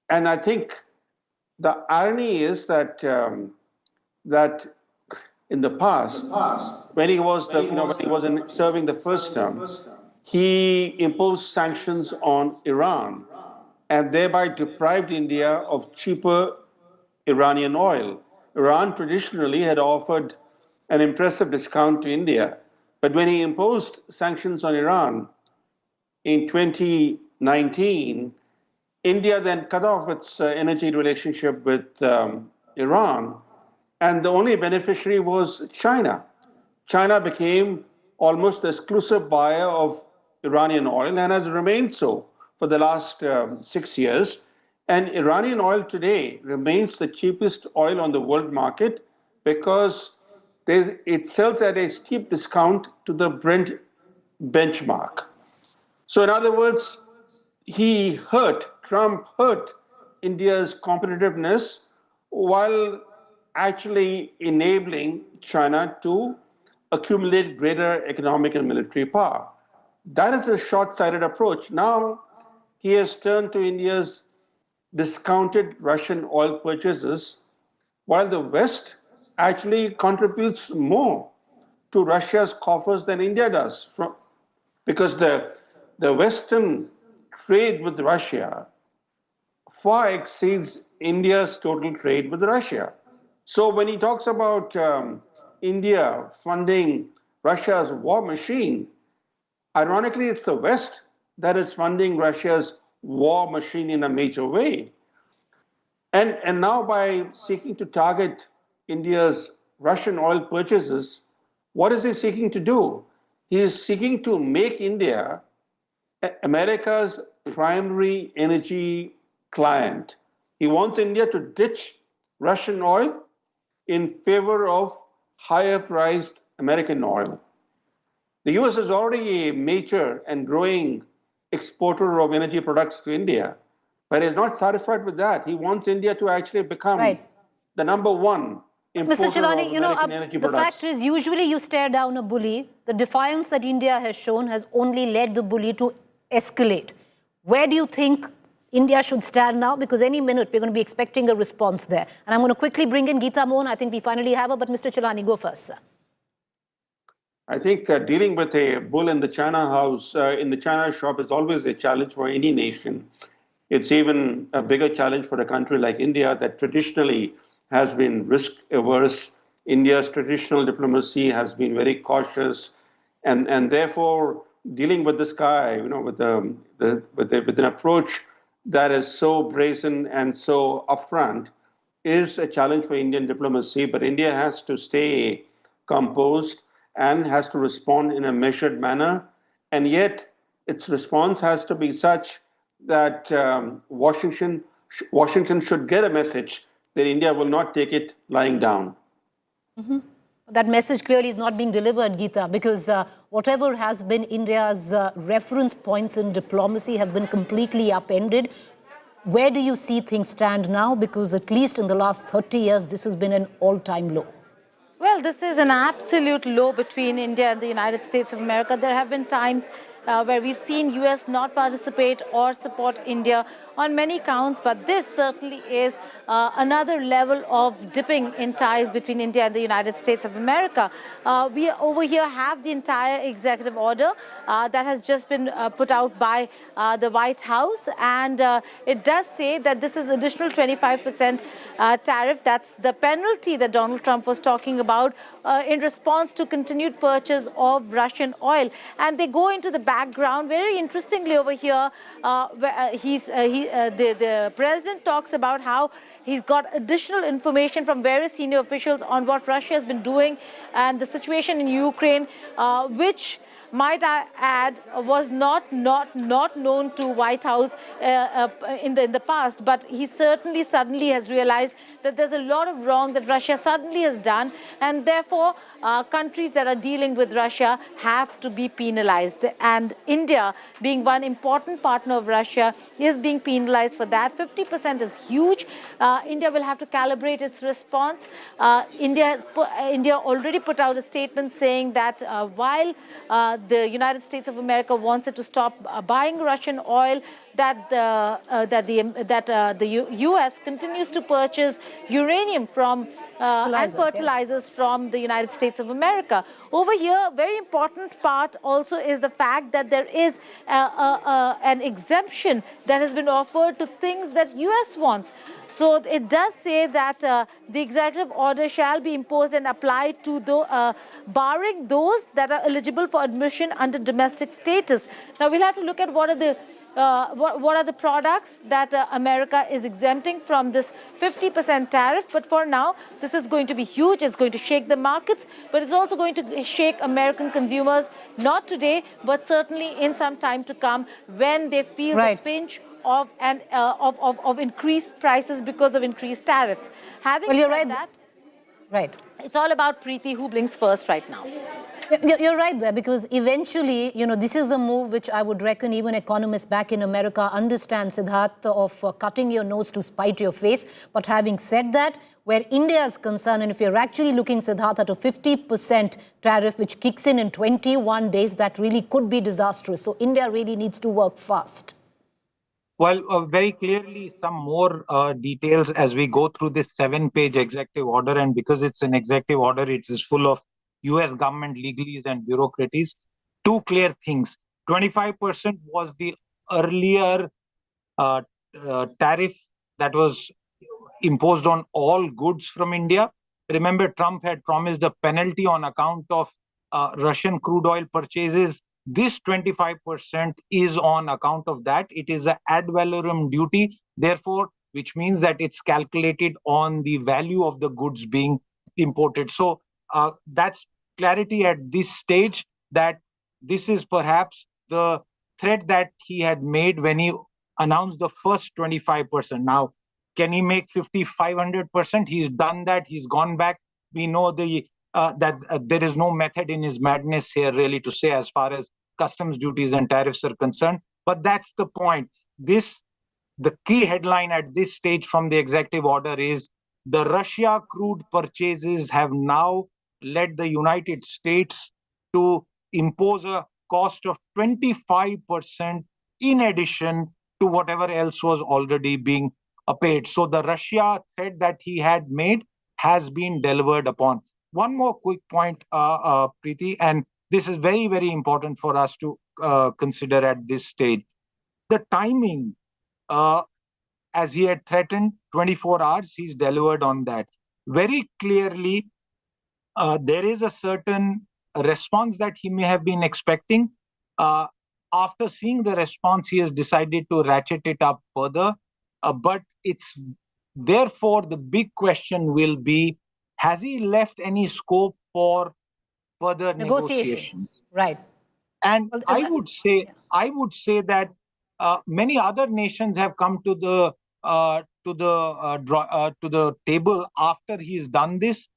And I think the irony is that that in the past, when he was serving the first term, he imposed sanctions on Iran and thereby deprived India of cheaper Iranian oil. Iran traditionally had offered an impressive discount to India, but when he imposed sanctions on Iran in 2019, India then cut off its energy relationship with Iran, and the only beneficiary was China. China became almost the exclusive buyer of Iranian oil and has remained so for the last 6 years. And Iranian oil today remains the cheapest oil on the world market because it sells at a steep discount to the Brent benchmark. So, in other words, Trump hurt India's competitiveness while actually enabling China to accumulate greater economic and military power. That is a short-sighted approach. Now he has turned to India's discounted Russian oil purchases, while the West actually contributes more to Russia's coffers than India does, because the Western trade with Russia far exceeds India's total trade with Russia. So when he talks about India funding Russia's war machine, ironically, it's the West that is funding Russia's war machine in a major way. And now by seeking to target India's Russian oil purchases, what is he seeking to do? He is seeking to make India America's primary energy client. He wants India to ditch Russian oil in favor of higher priced American oil. The US is already a major and growing exporter of energy products to India, but is not satisfied with that. He wants India to actually become the number one importer Mr. Chilani, of American energy products. The fact is, usually you stare down a bully. The defiance that India has shown has only led the bully to escalate. Where do you think India should stand now? Because any minute we're going to be expecting a response there. And I'm going to quickly bring in Geeta Mohan. I think we finally have her, but Mr. Chilani, go first, sir. I think dealing with a bull in the China house, in the China shop, is always a challenge for any nation. It's even a bigger challenge for a country like India that traditionally has been risk averse. India's traditional diplomacy has been very cautious, and therefore dealing with this guy, with an approach that is so brazen and so upfront, is a challenge for Indian diplomacy. But India has to stay composed and has to respond in a measured manner, and yet its response has to be such that Washington should get a message that India will not take it lying down. Mm-hmm. That message clearly is not being delivered, Geeta, because whatever has been India's reference points in diplomacy have been completely upended. Where do you see things stand now? Because at least in the last 30 years, this has been an all-time low. Well, this is an absolute low between India and the United States of America. There have been times where we've seen US not participate or support India on many counts, but this certainly is another level of dipping in ties between India and the United States of America. We over here have the entire executive order that has just been put out by the White House, and it does say that this is additional 25% tariff. That's the penalty that Donald Trump was talking about in response to continued purchase of Russian oil. And they go into the background very interestingly over here. The president talks about how he's got additional information from various senior officials on what Russia has been doing and the situation in Ukraine, which, might I add, was not known to White House in the past, but he suddenly has realized that there's a lot of wrong that Russia suddenly has done, and therefore countries that are dealing with Russia have to be penalized. And India, being one important partner of Russia, is being penalized for that. 50% is huge. India will have to calibrate its response. India already put out a statement saying that while the United States of America wants it to stop buying Russian oil, that the U.S. continues to purchase uranium from and fertilizers from the United States of America. Over here, a very important part also is the fact that there is an exemption that has been offered to things that U.S. wants. So it does say that the executive order shall be imposed and applied to barring those that are eligible for admission under domestic status. Now we'll have to look at what are the products that America is exempting from this 50% tariff. But for now, this is going to be huge. It's going to shake the markets, but it's also going to shake American consumers, not today, but certainly in some time to come when they feel the pinch of increased prices because of increased tariffs. Having said that, it's all about Preeti, who blinks first right now. You're right there, because eventually, this is a move which I would reckon even economists back in America understand, Siddharth, of cutting your nose to spite your face. But having said that, where India is concerned, and if you're actually looking, Siddharth, at a 50% tariff which kicks in 21 days, that really could be disastrous. So India really needs to work fast. Well, very clearly, some more details as we go through this 7-page executive order. And because it's an executive order, it is full of US government legalese and bureaucracies. Two clear things. 25% was the earlier tariff that was imposed on all goods from India. Remember, Trump had promised a penalty on account of Russian crude oil purchases. This 25% is on account of that. It is an ad valorem duty, therefore, which means that it's calculated on the value of the goods being imported. So that's clarity at this stage, that this is perhaps the threat that he had made when he announced the first 25%. Now, can he make 500%? He's done that. He's gone back. We know that there is no method in his madness here really to say as far as customs duties and tariffs are concerned. But that's the point. The key headline at this stage from the executive order is the Russia crude purchases have now led the United States to impose a cost of 25% in addition to whatever else was already being paid. So the Russia threat that he had made has been delivered upon. One more quick point, Preeti, and this is very, very important for us to consider at this stage. The timing, as he had threatened, 24 hours, he's delivered on that. Very clearly, there is a certain response that he may have been expecting. After seeing the response, he has decided to ratchet it up further. But it's therefore the big question will be, has he left any scope for further negotiations? Right. And I would say that many other nations have come to the table after he's done this.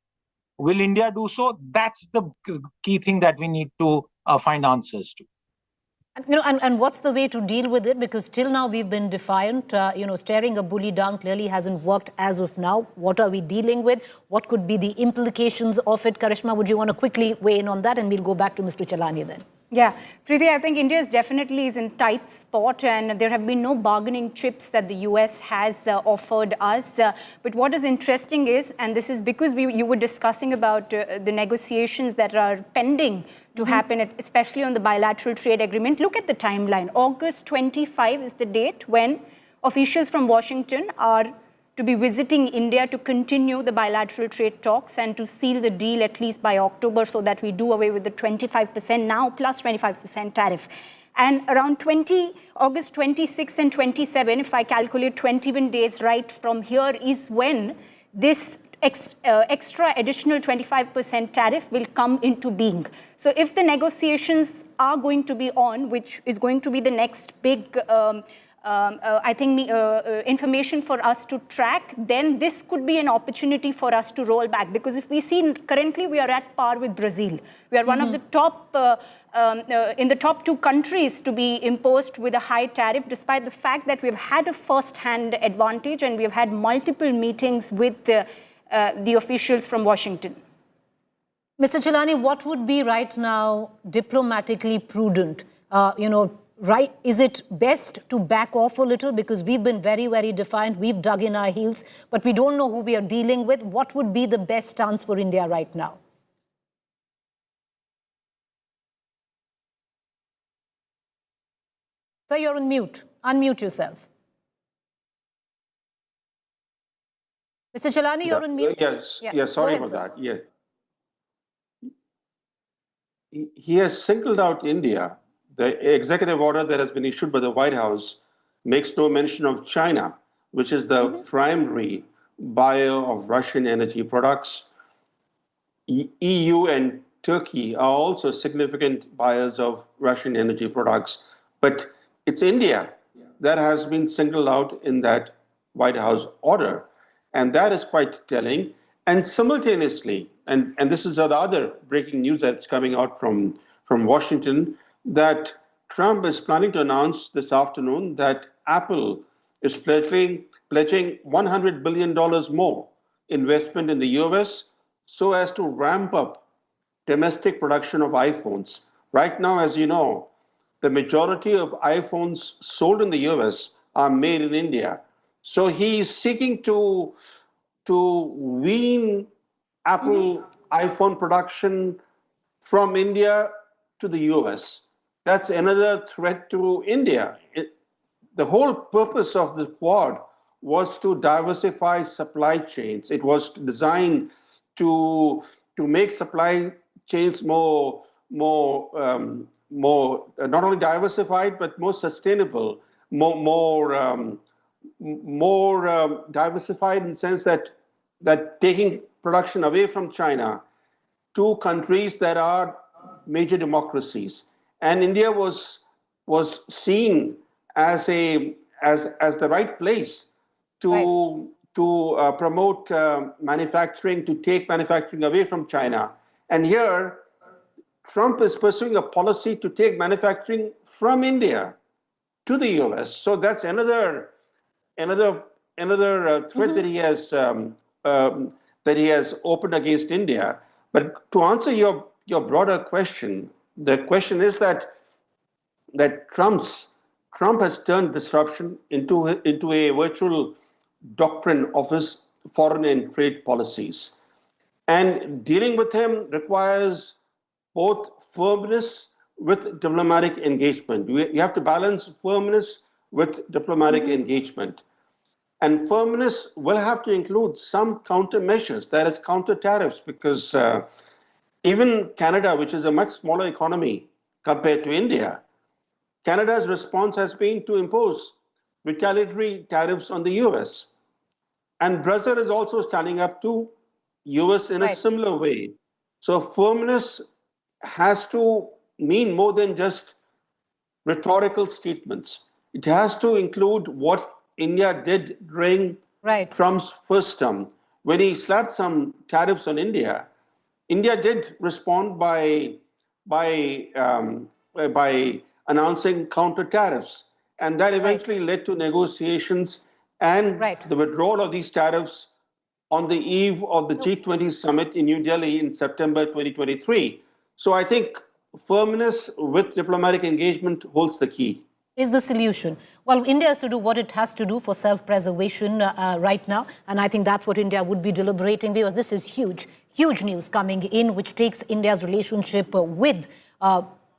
Will India do so? That's the key thing that we need to find answers to. And what's the way to deal with it? Because till now we've been defiant. Staring a bully down clearly hasn't worked as of now. What are we dealing with? What could be the implications of it? Karishma, would you want to quickly weigh in on that? And we'll go back to Mr. Chalani then. Yeah, Preeti, I think India definitely is in tight spot, and there have been no bargaining chips that the US has offered us. But what is interesting is, and this is because you were discussing about the negotiations that are pending to happen, especially on the bilateral trade agreement. Look at the timeline. August 25 is the date when officials from Washington are to be visiting India to continue the bilateral trade talks and to seal the deal at least by October, so that we do away with the 25% now plus 25% tariff. And around August 26 and 27, if I calculate 21 days right from here, is when this extra additional 25% tariff will come into being. So if the negotiations are going to be on, which is going to be the next big I think information for us to track, then this could be an opportunity for us to roll back. Because if we see currently we are at par with Brazil. We are one of the top, in the top 2 countries to be imposed with a high tariff, despite the fact that we've had a first-hand advantage and we've had multiple meetings with the officials from Washington. Mr. Chalani, what would be right now diplomatically prudent? right? Is it best to back off a little because we've been very, very defiant, we've dug in our heels, but we don't know who we are dealing with? What would be the best stance for India right now? Sir, you're on mute. Unmute yourself. Mr. Chelani, you're on mute. Yes, Yeah. yes, Go sorry ahead, about sir. that. Yeah. He has singled out India. The executive order that has been issued by the White House makes no mention of China, which is the primary buyer of Russian energy products. EU and Turkey are also significant buyers of Russian energy products. But it's India that has been singled out in that White House order. And that is quite telling. And simultaneously, and this is the other breaking news that's coming out from Washington, that Trump is planning to announce this afternoon that Apple is pledging $100 billion more investment in the US so as to ramp up domestic production of iPhones. Right now, as you know, the majority of iPhones sold in the US are made in India. So he's seeking to wean Apple iPhone production from India to the US. That's another threat to India. The whole purpose of the Quad was to diversify supply chains. It was designed to make supply chains more not only diversified but more sustainable, more diversified in the sense that taking production away from China to countries that are major democracies. And India was seen as the right place to promote manufacturing, to take manufacturing away from China. And here, Trump is pursuing a policy to take manufacturing from India to the US. So that's another threat that he has opened against India. But to answer your broader question, the question is that Trump has turned disruption into a virtual doctrine of his foreign and trade policies. And dealing with him requires both firmness with diplomatic engagement. You have to balance firmness with diplomatic engagement. And firmness will have to include some countermeasures, that is, counter tariffs, because even Canada, which is a much smaller economy compared to India, Canada's response has been to impose retaliatory tariffs on the US. And Brazil is also standing up to US in a similar way. So firmness has to mean more than just rhetorical statements. It has to include what India did during Trump's first term. When he slapped some tariffs on India, India did respond by announcing counter tariffs. And that eventually led to negotiations and the withdrawal of these tariffs on the eve of the G20 summit in New Delhi in September 2023. So I think firmness with diplomatic engagement holds the key. Is the solution? Well, India has to do what it has to do for self-preservation right now. And I think that's what India would be deliberating because this is huge, huge news coming in, which takes India's relationship with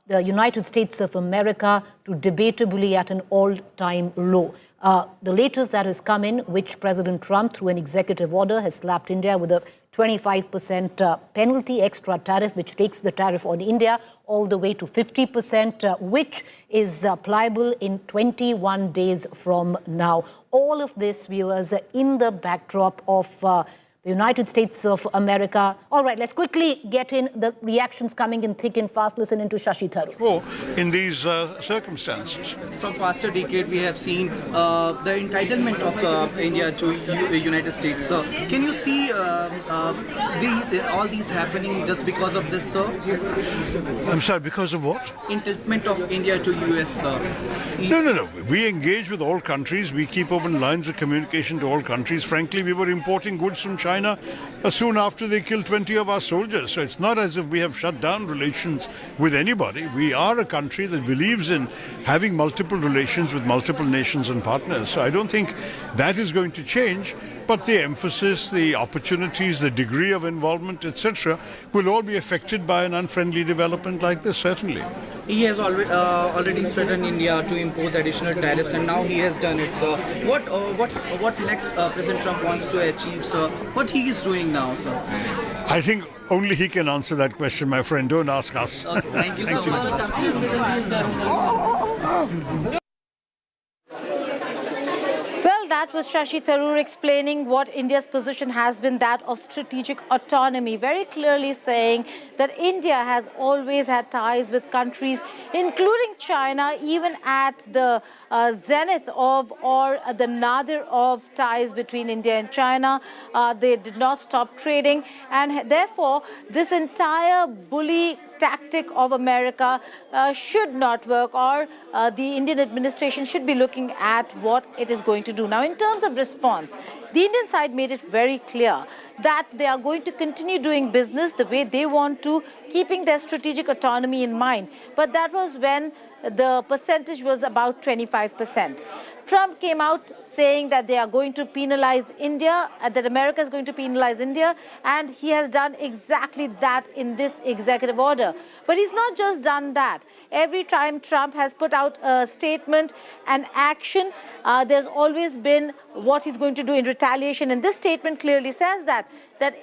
the United States of America to debatably at an all-time low. The latest that has come in, which President Trump, through an executive order, has slapped India with a 25% penalty extra tariff, which takes the tariff on India all the way to 50%, which is pliable in 21 days from now. All of this, viewers, in the backdrop of the United States of America. All right, let's quickly get in the reactions coming in thick and fast. Listen into Shashi Tharoor. In these circumstances. For past a decade, we have seen the entitlement of India to United States. So, can you see all these happening just because of this, sir? I'm sorry, because of what? Entitlement of India to US, sir. No. We engage with all countries. We keep open lines of communication to all countries. Frankly, we were importing goods from China China soon after they killed 20 of our soldiers. So it's not as if we have shut down relations with anybody. We are a country that believes in having multiple relations with multiple nations and partners. So I don't think that is going to change. But the emphasis, the opportunities, the degree of involvement, etc., will all be affected by an unfriendly development like this, certainly. He has already threatened India to impose additional tariffs, and now he has done it. So, what next President Trump wants to achieve, sir? What he is doing now, sir? I think only he can answer that question, my friend. Don't ask us. Thank you so much. Well, that was Shashi Tharoor explaining what India's position has been, that of strategic autonomy, very clearly saying that India has always had ties with countries, including China, even at the zenith of or the nadir of ties between India and China. They did not stop trading, and therefore this entire bully tactic of America should not work, or the Indian administration should be looking at what it is going to do. Now, in terms of response, the Indian side made it very clear that they are going to continue doing business the way they want to, keeping their strategic autonomy in mind. But that was when the percentage was about 25%. Trump came out saying that they are going to penalize India, that America is going to penalize India, and he has done exactly that in this executive order. But he's not just done that. Every time Trump has put out a statement, an action, there's always been what he's going to do in retaliation. And this statement clearly says that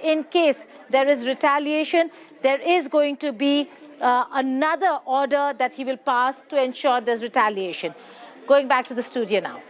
in case there is retaliation, there is going to be another order that he will pass to ensure there's retaliation. Going back to the studio now.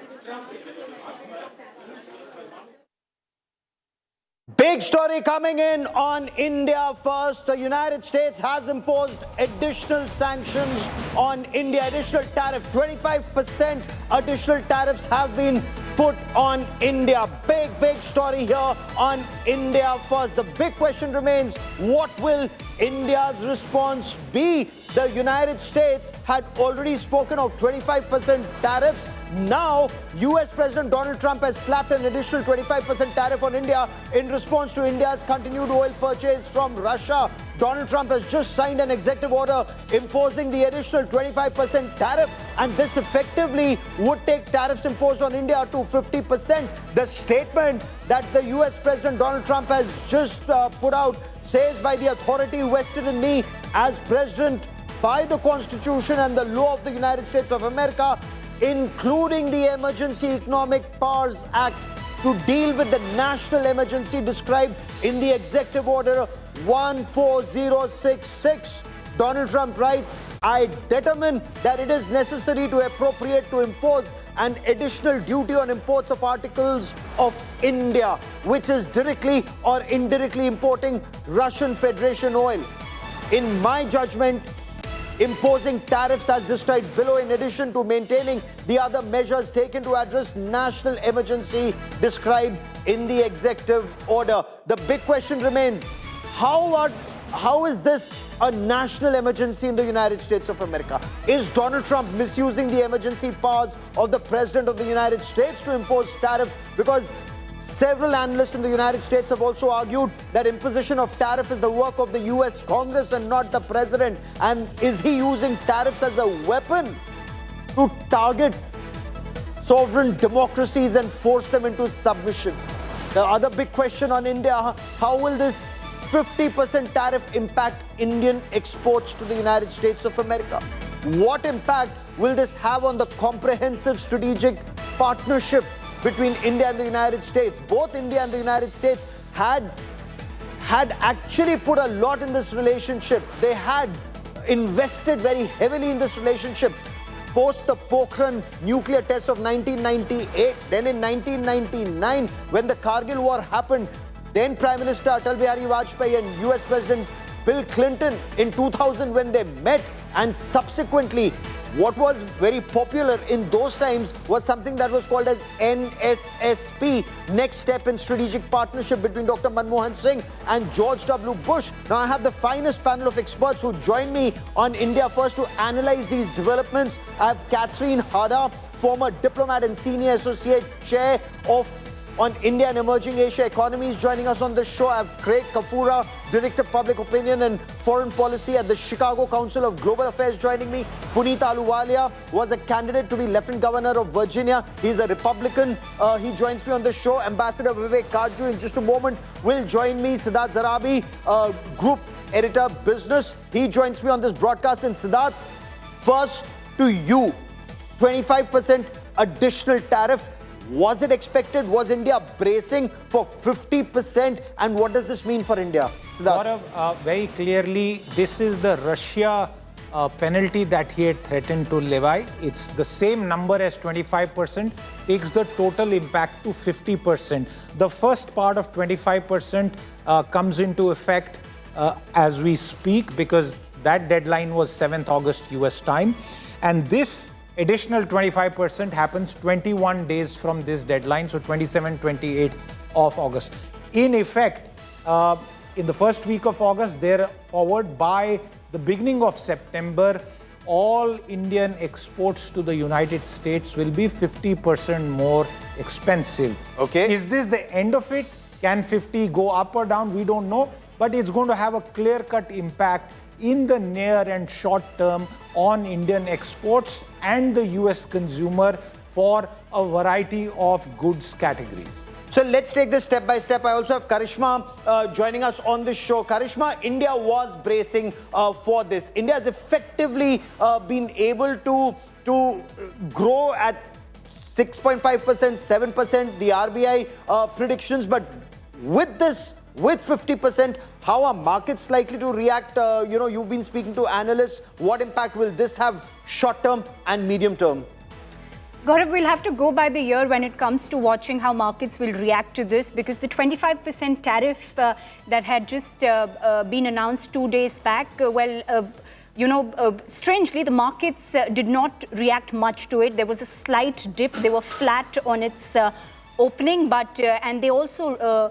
Big story coming in on India first. The United States has imposed additional sanctions on India, additional tariff. 25% additional tariffs have been put on India. Big story here on India first. The big question remains, what will India's response be? The United States had already spoken of 25% tariffs. Now, US President Donald Trump has slapped an additional 25% tariff on India in response to India's continued oil purchase from Russia. Donald Trump has just signed an executive order imposing the additional 25% tariff, and this effectively would take tariffs imposed on India to 50%. The statement that the US President Donald Trump has just put out says, by the authority vested in me as president by the Constitution and the law of the United States of America, including the Emergency Economic Powers Act, to deal with the national emergency described in the Executive Order 14066. Donald Trump writes, I determine that it is necessary to appropriate to impose an additional duty on imports of articles of India, which is directly or indirectly importing Russian Federation oil. In my judgment, imposing tariffs as described below, in addition to maintaining the other measures taken to address national emergency described in the executive order. The big question remains, how is this a national emergency in the United States of America? Is Donald Trump misusing the emergency powers of the President of the United States to impose tariffs? Because several analysts in the United States have also argued that imposition of tariff is the work of the US Congress and not the President. And is he using tariffs as a weapon to target sovereign democracies and force them into submission? The other big question on India, how will this 50% tariff impact Indian exports to the United States of America? What impact will this have on the comprehensive strategic partnership between India and the United States? Both India and the United States had actually put a lot in this relationship. They had invested very heavily in this relationship post the Pokhran nuclear test of 1998. Then in 1999, when the Kargil war happened, then Prime Minister Atal Bihari Vajpayee and US President Bill Clinton in 2000, when they met, and subsequently what was very popular in those times was something that was called as NSSP, Next Step in Strategic Partnership, between Dr. Manmohan Singh and George W. Bush. Now I have the finest panel of experts who join me on India First to analyze these developments. I have Catherine Hada, former diplomat and senior associate chair of on India and emerging Asia economies. Joining us on the show, I have Craig Kafura, Director of Public Opinion and Foreign Policy at the Chicago Council of Global Affairs, joining me. Puneet Ahluwalia was a candidate to be Lieutenant Governor of Virginia. He's a Republican. He joins me on the show. Ambassador Vivek Kaju in just a moment will join me. Siddharth Zarabi, Group Editor, Business. He joins me on this broadcast. And Siddharth, first to you, 25% additional tariff. Was it expected? Was India bracing for 50%? And what does this mean for India? Gaurav, very clearly, this is the Russia penalty that he had threatened to levy. It's the same number as 25%, takes the total impact to 50%. The first part of 25% comes into effect as we speak, because that deadline was 7th August US time. And this additional 25% happens 21 days from this deadline, so 27, 28 of August. In effect, in the first week of August, forward by the beginning of September, all Indian exports to the United States will be 50% more expensive. Okay. Is this the end of it? Can 50 go up or down? We don't know, but it's going to have a clear-cut impact in the near and short term on Indian exports and the US consumer for a variety of goods categories. So let's take this step by step. I also have Karishma joining us on this show. Karishma, India was bracing for this. India has effectively been able to grow at 6.5%, 7%, the RBI predictions. But with this, with 50%, how are markets likely to react? You've been speaking to analysts. What impact will this have short term and medium term? Gaurav, we'll have to go by the year when it comes to watching how markets will react to this, because the 25% tariff that had just been announced 2 days back, strangely, the markets did not react much to it. There was a slight dip. They were flat on its opening, but and they also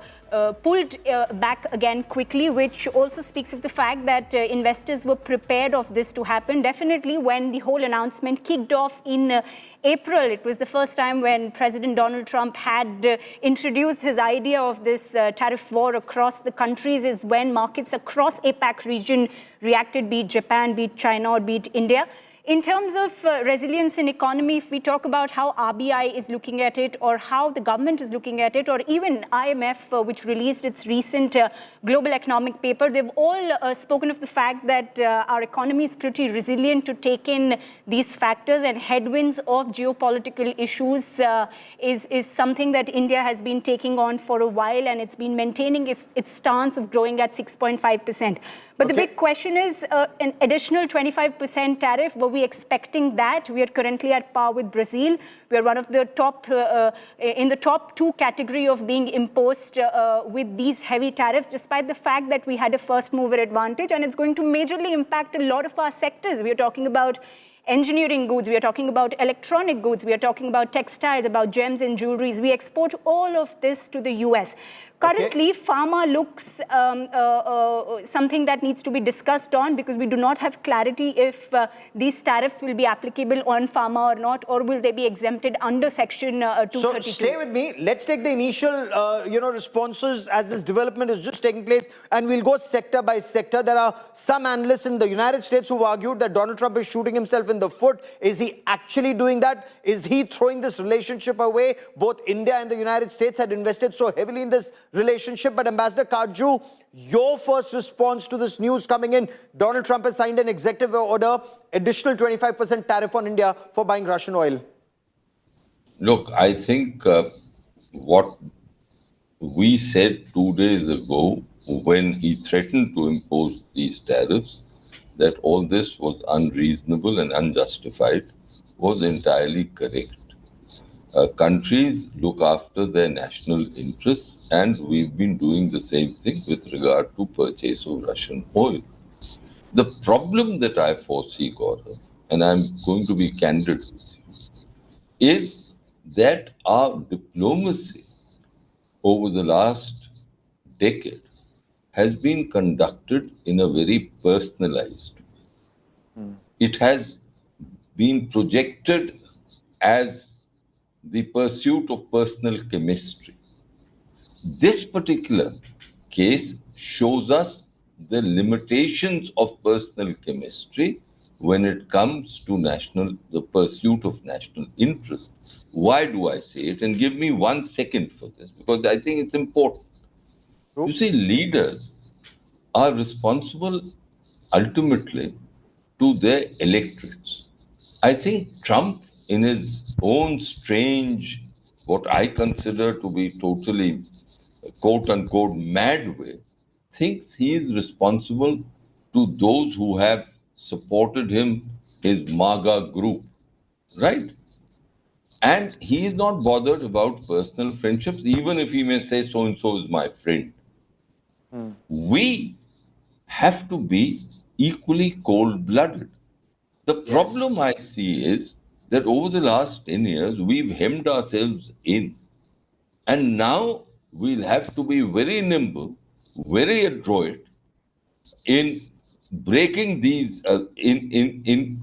pulled back again quickly, which also speaks of the fact that investors were prepared of this to happen. Definitely when the whole announcement kicked off in April, it was the first time when President Donald Trump had introduced his idea of this tariff war across the countries, is when markets across APAC region reacted, be it Japan, be it China, or be it India. In terms of resilience in economy, if we talk about how RBI is looking at it, or how the government is looking at it, or even IMF, which released its recent global economic paper, they've all spoken of the fact that our economy is pretty resilient to take in these factors, and headwinds of geopolitical issues is something that India has been taking on for a while, and it's been maintaining its stance of growing at 6.5%. But the big question is an additional 25% tariff. Were we expecting that? We are currently at par with Brazil. We are one of the top, in the top 2 category of being imposed with these heavy tariffs, despite the fact that we had a first mover advantage, and it's going to majorly impact a lot of our sectors. We are talking about engineering goods, we are talking about electronic goods, we are talking about textiles, about gems and jewelries. We export all of this to the US. Currently, pharma looks something that needs to be discussed on, because we do not have clarity if these tariffs will be applicable on pharma or not, or will they be exempted under Section 232. So stay with me. Let's take the initial responses as this development is just taking place, and we'll go sector by sector. There are some analysts in the United States who've argued that Donald Trump is shooting himself in the foot. Is he actually doing that? Is he throwing this relationship away? Both India and the United States had invested so heavily in this relationship. But Ambassador Kaju, your first response to this news coming in: Donald Trump has signed an executive order, additional 25% tariff on India for buying Russian oil. Look, I think what we said 2 days ago when he threatened to impose these tariffs, that all this was unreasonable and unjustified, was entirely correct. Countries look after their national interests, and we've been doing the same thing with regard to purchase of Russian oil. The problem that I foresee, Gaurav, and I'm going to be candid with you, is that our diplomacy over the last decade has been conducted in a very personalized way. It has been projected as the pursuit of personal chemistry. This particular case shows us the limitations of personal chemistry when it comes to the pursuit of national interest. Why do I say it? And give me 1 second for this, because I think it's important. You see, leaders are responsible ultimately to their electorates. I think Trump, in his own strange, what I consider to be totally quote unquote mad way, thinks he is responsible to those who have supported him, his MAGA group, right? And he is not bothered about personal friendships, even if he may say so and so is my friend. We have to be equally cold blooded. The problem I see is that over the last 10 years, we've hemmed ourselves in. And now we'll have to be very nimble, very adroit in breaking these, in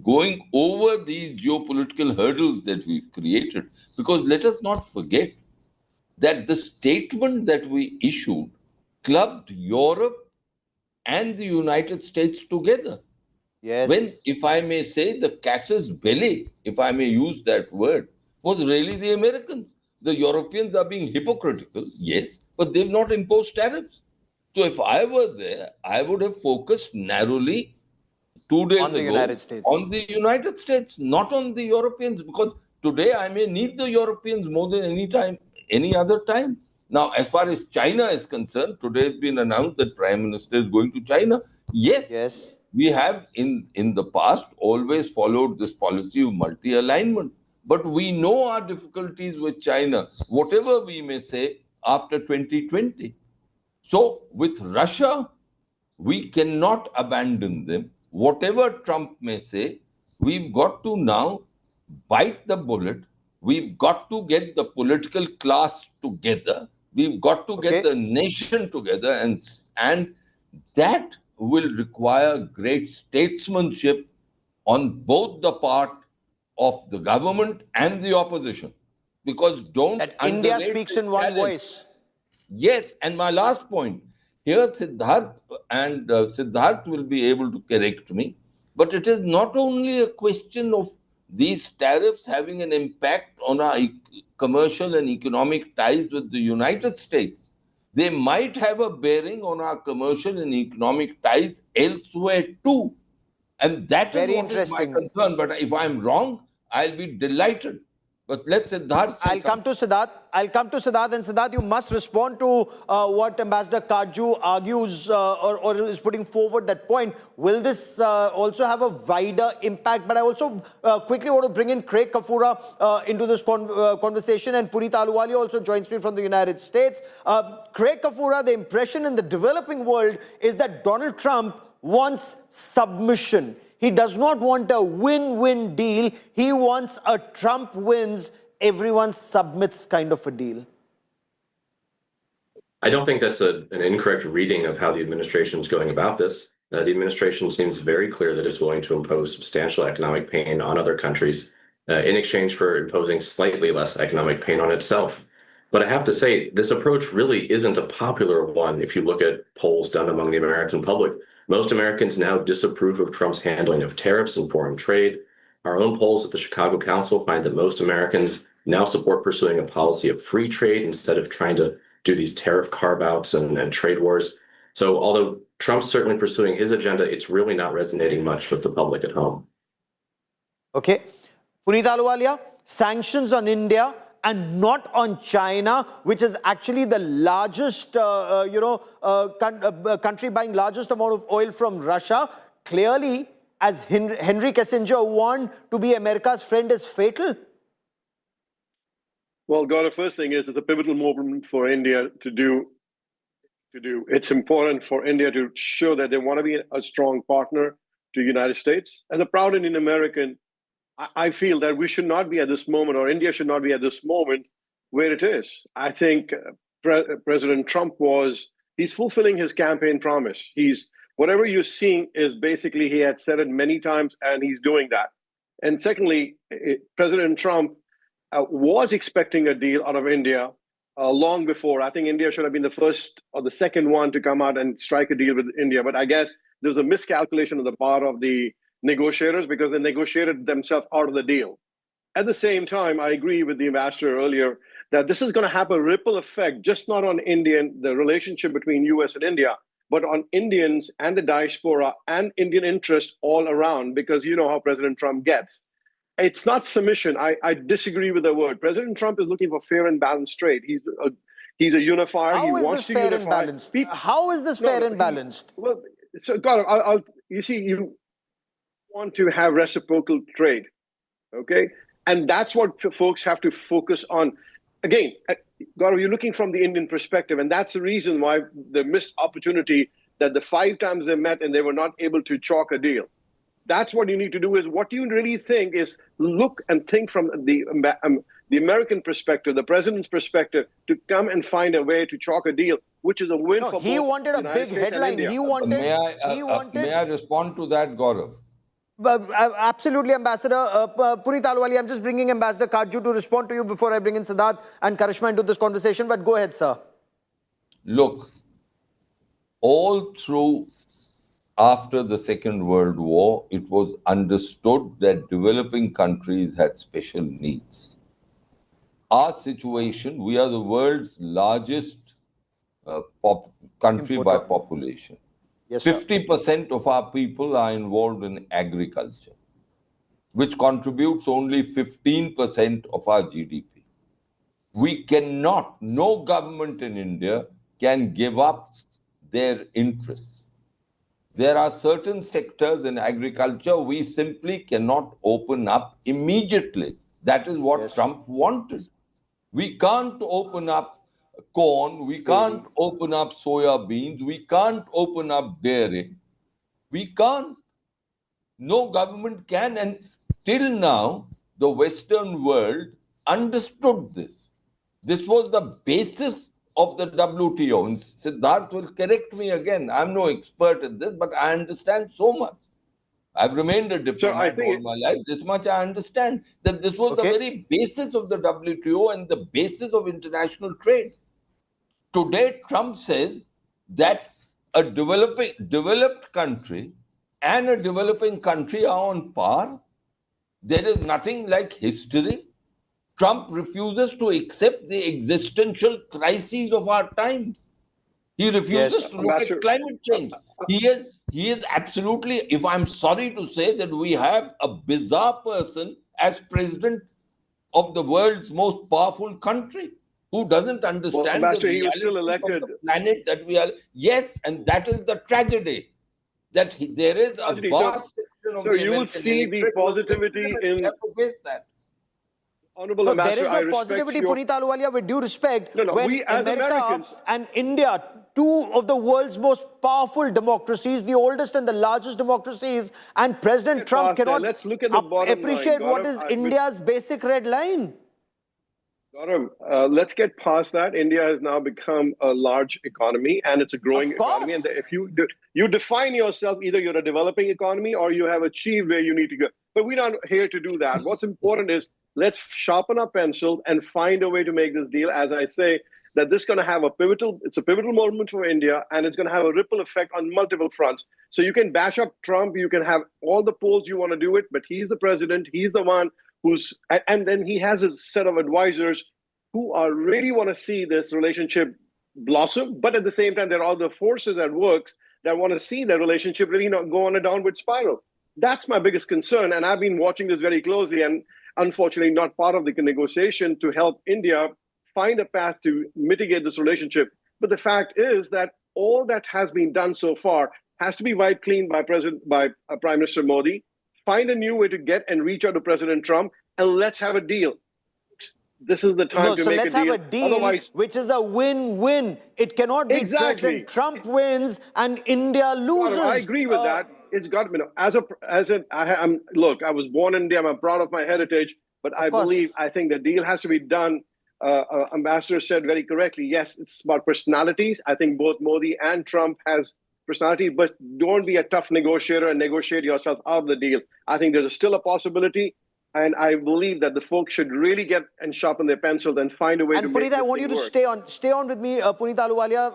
going over these geopolitical hurdles that we've created. Because let us not forget that the statement that we issued clubbed Europe and the United States together. Yes. When, if I may say, the casus belli, if I may use that word, was really the Americans. The Europeans are being hypocritical, yes, but they've not imposed tariffs. So if I were there, I would have focused narrowly 2 days On the ago United States. on the United States, not on the Europeans, because today I may need the Europeans more than any other time. Now, as far as China is concerned, today has been announced that Prime Minister is going to China. Yes. We have in the past always followed this policy of multi-alignment. But we know our difficulties with China, whatever we may say, after 2020. So with Russia, we cannot abandon them. Whatever Trump may say, we've got to now bite the bullet. We've got to get the political class together. We've got to get the nation together, and that will require great statesmanship on both the part of the government and the opposition. Because don't That underrate India speaks in the one challenge. voice. Yes, and my last point here, Siddharth will be able to correct me, but it is not only a question of these tariffs having an impact on our commercial and economic ties with the United States. They might have a bearing on our commercial and economic ties elsewhere too. And that is Very what is my interesting. concern. But if I'm wrong, I'll be delighted. But let Siddharth say I'll come to Siddharth. And Siddharth, you must respond to what Ambassador Kaju argues or is putting forward that point. Will this also have a wider impact? But I also quickly want to bring in Craig Kafura into this conversation, and Puneet Ahluwalia also joins me from the United States. Craig Kafura, the impression in the developing world is that Donald Trump wants submission. He does not want a win-win deal. He wants a Trump wins, everyone submits kind of a deal. I don't think that's an incorrect reading of how the administration is going about this. The administration seems very clear that it's willing to impose substantial economic pain on other countries in exchange for imposing slightly less economic pain on itself. But I have to say, this approach really isn't a popular one if you look at polls done among the American public. Most Americans now disapprove of Trump's handling of tariffs and foreign trade. Our own polls at the Chicago Council find that most Americans now support pursuing a policy of free trade instead of trying to do these tariff carve-outs and trade wars. So although Trump's certainly pursuing his agenda, it's really not resonating much with the public at home. Okay. Puneet Ahluwalia, sanctions on India and not on China, which is actually the largest, country buying largest amount of oil from Russia. Clearly, as Henry Kissinger warned, to be America's friend is fatal. Well, Gaurav, first thing is it's a pivotal moment for India to do. It's important for India to show that they want to be a strong partner to the United States. As a proud Indian American, I feel that we should not be at this moment, or India should not be at this moment where it is. I think President Trump he's fulfilling his campaign promise. Whatever you're seeing is basically, he had said it many times and he's doing that. And secondly, President Trump was expecting a deal out of India long before. I think India should have been the first or the second one to come out and strike a deal with India. But I guess there's a miscalculation on the part of the negotiators because they negotiated themselves out of the deal. At the same time, I agree with the ambassador earlier that this is going to have a ripple effect, just not on the relationship between US and India, but on Indians and the diaspora and Indian interest all around, because you know how President Trump gets. It's not submission. I disagree with the word. President Trump is looking for fair and balanced trade. He's a unifier. How He is wants this to fair unify. and balanced? How is this fair and balanced? Well, so Gaurav, you see, you want to have reciprocal trade, okay? And that's what folks have to focus on. Again, Gaurav, you're looking from the Indian perspective, and that's the reason why the missed opportunity that the 5 times they met and they were not able to chalk a deal. That's what you need to do. Is what you really think is look and think from the American perspective, the president's perspective, to come and find a way to chalk a deal, which is a win for both. He wanted a big headline. He wanted. May I respond to that, Gaurav? Absolutely, Ambassador. Puneet Ahluwalia, I'm just bringing Ambassador Kajju to respond to you before I bring in Siddharth and Karishma into this conversation. But go ahead, sir. Look, all through after the Second World War, it was understood that developing countries had special needs. Our situation, we are the world's largest country by population. Yes, 50% of our people are involved in agriculture, which contributes only 15% of our GDP. We cannot, no government in India can give up their interests. There are certain sectors in agriculture we simply cannot open up immediately. That is what Trump wanted. We can't open up corn, we can't open up soya beans, we can't open up dairy. We can't. No government can. And till now, the Western world understood this. This was the basis of the WTO. And Siddharth will correct me again. I'm no expert in this, but I understand so much. I've remained a diplomat all my life. This much I understand, that this was the very basis of the WTO and the basis of international trade. Today, Trump says that a developed country and a developing country are on par. There is nothing like history. Trump refuses to accept the existential crises of our times. He refuses to look at climate change. He is absolutely, if I'm sorry to say, that we have a bizarre person as president of the world's most powerful country who doesn't understand the reality of the planet that we are. Yes, and that is the tragedy. That there is a vast section of the you will see the positivity in that. Honorable Ambassador, there is no positivity, Puneet Ahluwalia, with due respect. When we as Americans and India, 2 of the world's most powerful democracies, the oldest and the largest democracies, and President Trump cannot Let's look at the appreciate line, what is India's basic red line. Gaurav, let's get past that. India has now become a large economy, and it's a growing economy. And if you define yourself, either you're a developing economy or you have achieved where you need to go. But we're not here to do that. What's important is let's sharpen our pencils and find a way to make this deal. As I say, that this is going to have it's a pivotal moment for India, and it's going to have a ripple effect on multiple fronts. So you can bash up Trump, you can have all the polls you want to do it, but he's the president, he's the one and then he has a set of advisors who really want to see this relationship blossom, but at the same time, there are other forces at work that want to see the relationship really not go on a downward spiral. That's my biggest concern, and I've been watching this very closely, and unfortunately not part of the negotiation to help India find a path to mitigate this relationship. But the fact is that all that has been done so far has to be wiped clean by Prime Minister Modi. Find a new way to get and reach out to President Trump, and let's have a deal. This is the time to make a deal. Let's have a deal, otherwise, which is a win-win. It cannot be President Trump wins and India loses. I agree with that. It's got, look, I was born in India. I'm proud of my heritage, but I think the deal has to be done. Ambassador said very correctly, yes, it's about personalities. I think both Modi and Trump has personality, but don't be a tough negotiator and negotiate yourself out of the deal. I think there's still a possibility. And I believe that the folks should really get and sharpen their pencils and find a way to and make Puneet, this I want you thing to work. stay on with me, Puneet Ahluwalia.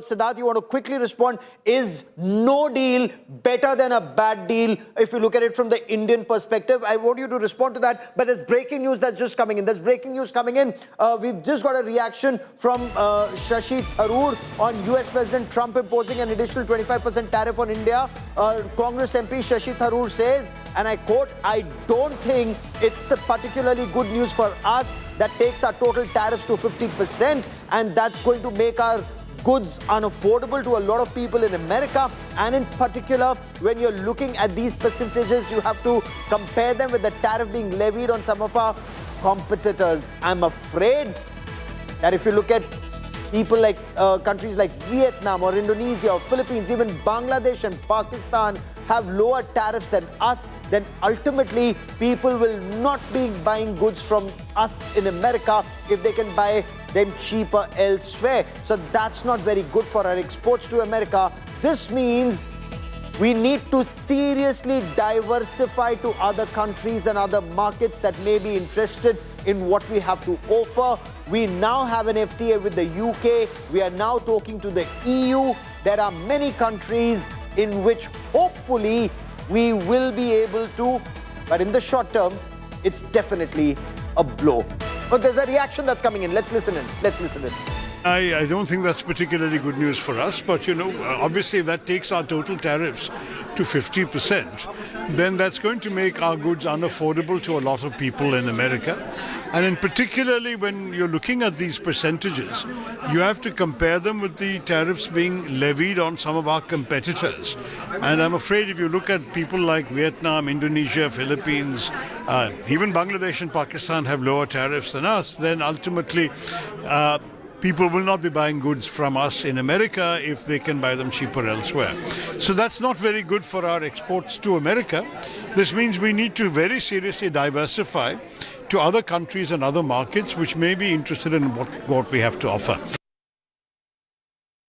Siddharth, you want to quickly respond. Is no deal better than a bad deal if you look at it from the Indian perspective? I want you to respond to that. But there's breaking news that's just coming in. We've just got a reaction from Shashi Tharoor on US President Trump imposing an additional 25% tariff on India. Congress MP Shashi Tharoor says, and I quote, "I don't think it's a particularly good news for us. That takes our total tariffs to 50%, and that's going to make our goods unaffordable to a lot of people in America." And in particular, when you're looking at these percentages, you have to compare them with the tariff being levied on some of our competitors. I'm afraid that if you look at people like countries like Vietnam or Indonesia or Philippines, even Bangladesh and Pakistan have lower tariffs than us, then ultimately people will not be buying goods from us in America if they can buy them cheaper elsewhere. So that's not very good for our exports to America. This means we need to seriously diversify to other countries and other markets that may be interested in what we have to offer. We now have an FTA with the UK. We are now talking to the EU. There are many countries in which hopefully we will be able to, but in the short term, it's definitely a blow. But there's a reaction that's coming in. Let's listen in. I don't think that's particularly good news for us, but obviously if that takes our total tariffs to 50%, then that's going to make our goods unaffordable to a lot of people in America. And in particularly when you're looking at these percentages, you have to compare them with the tariffs being levied on some of our competitors. And I'm afraid if you look at people like Vietnam, Indonesia, Philippines, even Bangladesh and Pakistan have lower tariffs than us, then ultimately people will not be buying goods from us in America if they can buy them cheaper elsewhere. So that's not very good for our exports to America. This means we need to very seriously diversify to other countries and other markets which may be interested in what we have to offer.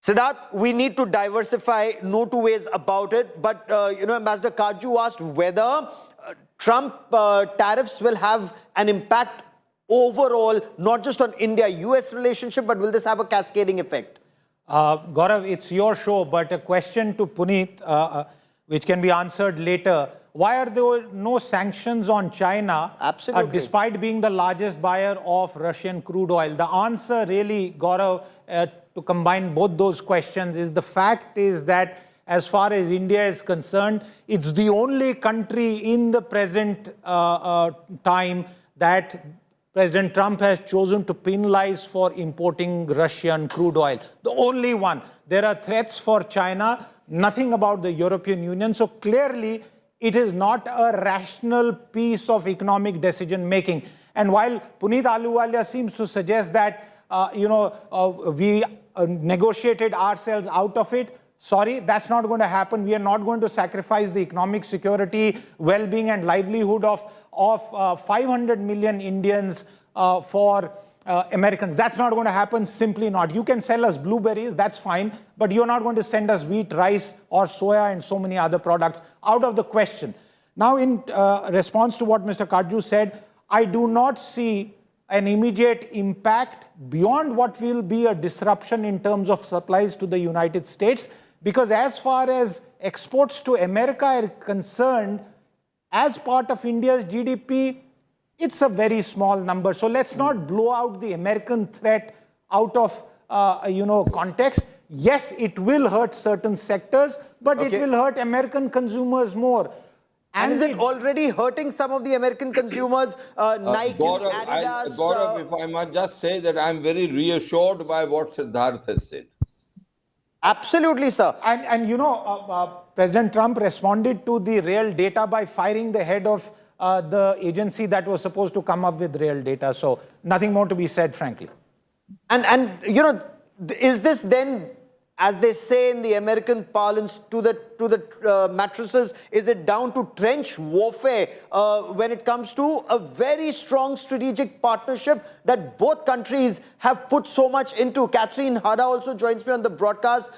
Siddharth, we need to diversify, no two ways about it. But, Ambassador Kaju asked whether Trump tariffs will have an impact overall, not just on India-US relationship, but will this have a cascading effect? Gaurav, it's your show, but a question to Puneet, which can be answered later. Why are there no sanctions on China, despite being the largest buyer of Russian crude oil? The answer really, Gaurav, to combine both those questions is the fact is that as far as India is concerned, it's the only country in the present time that President Trump has chosen to penalize for importing Russian crude oil. The only one. There are threats for China, nothing about the European Union. So clearly, it is not a rational piece of economic decision making. And while Puneet Ahluwalia seems to suggest that, we negotiated ourselves out of it, sorry, that's not going to happen. We are not going to sacrifice the economic security, well-being and livelihood of 500 million Indians for Americans. That's not going to happen, simply not. You can sell us blueberries, that's fine, but you're not going to send us wheat, rice or soya and so many other products. Out of the question. Now, in response to what Mr. Kaju said, I do not see an immediate impact beyond what will be a disruption in terms of supplies to the United States, because as far as exports to America are concerned, as part of India's GDP, it's a very small number. So let's not blow out the American threat out of context. Yes, it will hurt certain sectors, but it will hurt American consumers more. And is it already hurting some of the American consumers? Nike, Adidas... Gaurav, if I might just say that I'm very reassured by what Siddharth has said. Absolutely, sir. And President Trump responded to the real data by firing the head of the agency that was supposed to come up with real data. So nothing more to be said, frankly. And is this then, as they say in the American parlance, to the mattresses, is it down to trench warfare when it comes to a very strong strategic partnership that both countries have put so much into? Catherine Hada also joins me on the broadcast.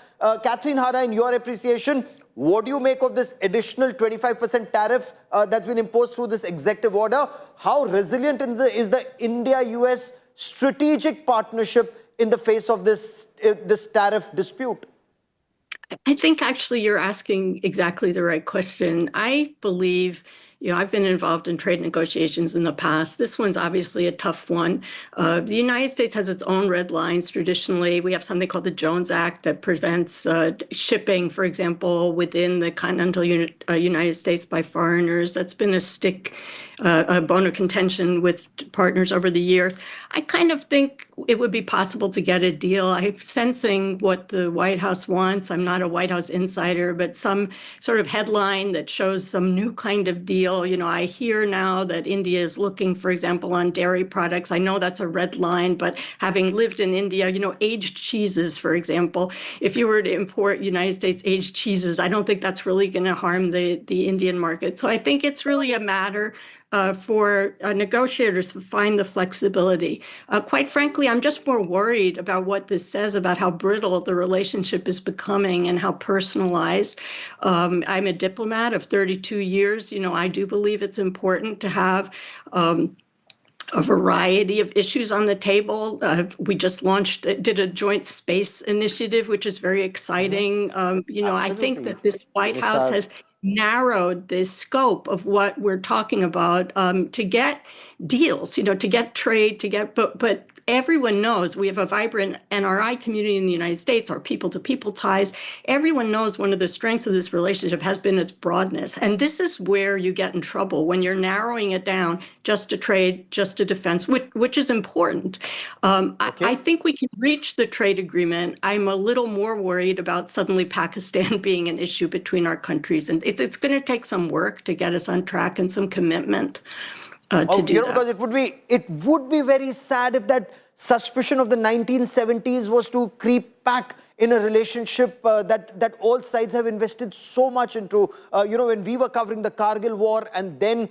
Catherine Hada, in your appreciation, What do you make of this additional 25% tariff that's been imposed through this executive order? How resilient is the India-US strategic partnership in the face of this tariff dispute? I think actually you're asking exactly the right question. I believe, I've been involved in trade negotiations in the past. This one's obviously a tough one. The United States has its own red lines traditionally. We have something called the Jones Act that prevents shipping, for example, within the continental United States by foreigners. That's been a bone of contention with partners over the years. I kind of think it would be possible to get a deal. I'm sensing what the White House wants. I'm not a White House insider, but some sort of headline that shows some new kind of deal. I hear now that India is looking, for example, on dairy products. I know that's a red line, but having lived in India, aged cheeses, for example, if you were to import United States aged cheeses, I don't think that's really going to harm the Indian market. So I think it's really a matter for negotiators to find the flexibility. Quite frankly, I'm just more worried about what this says about how brittle the relationship is becoming and how personalized. I'm a diplomat of 32 years. I do believe it's important to have a variety of issues on the table. We just did a joint space initiative, which is very exciting. I think that this White House has narrowed the scope of what we're talking about to get deals, to get trade, but everyone knows we have a vibrant NRI community in the United States, our people-to-people ties. Everyone knows one of the strengths of this relationship has been its broadness. And this is where you get in trouble, when you're narrowing it down just to trade, just to defense, which is important. I think we can reach the trade agreement. I'm a little more worried about suddenly Pakistan being an issue between our countries. And it's going to take some work to get us on track and some commitment. To do that. Because it would be very sad if that suspicion of the 1970s was to creep back in a relationship that all sides have invested so much into. When we were covering the Kargil war, and then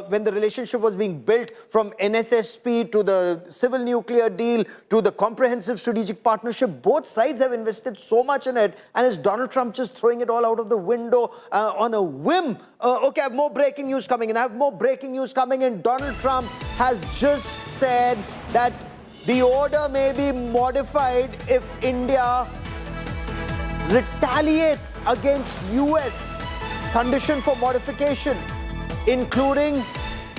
when the relationship was being built from NSSP to the civil nuclear deal to the comprehensive strategic partnership, both sides have invested so much in it. And is Donald Trump just throwing it all out of the window on a whim? Okay, I have more breaking news coming in. Donald Trump has just said that the order may be modified if India retaliates against US. Condition for modification, including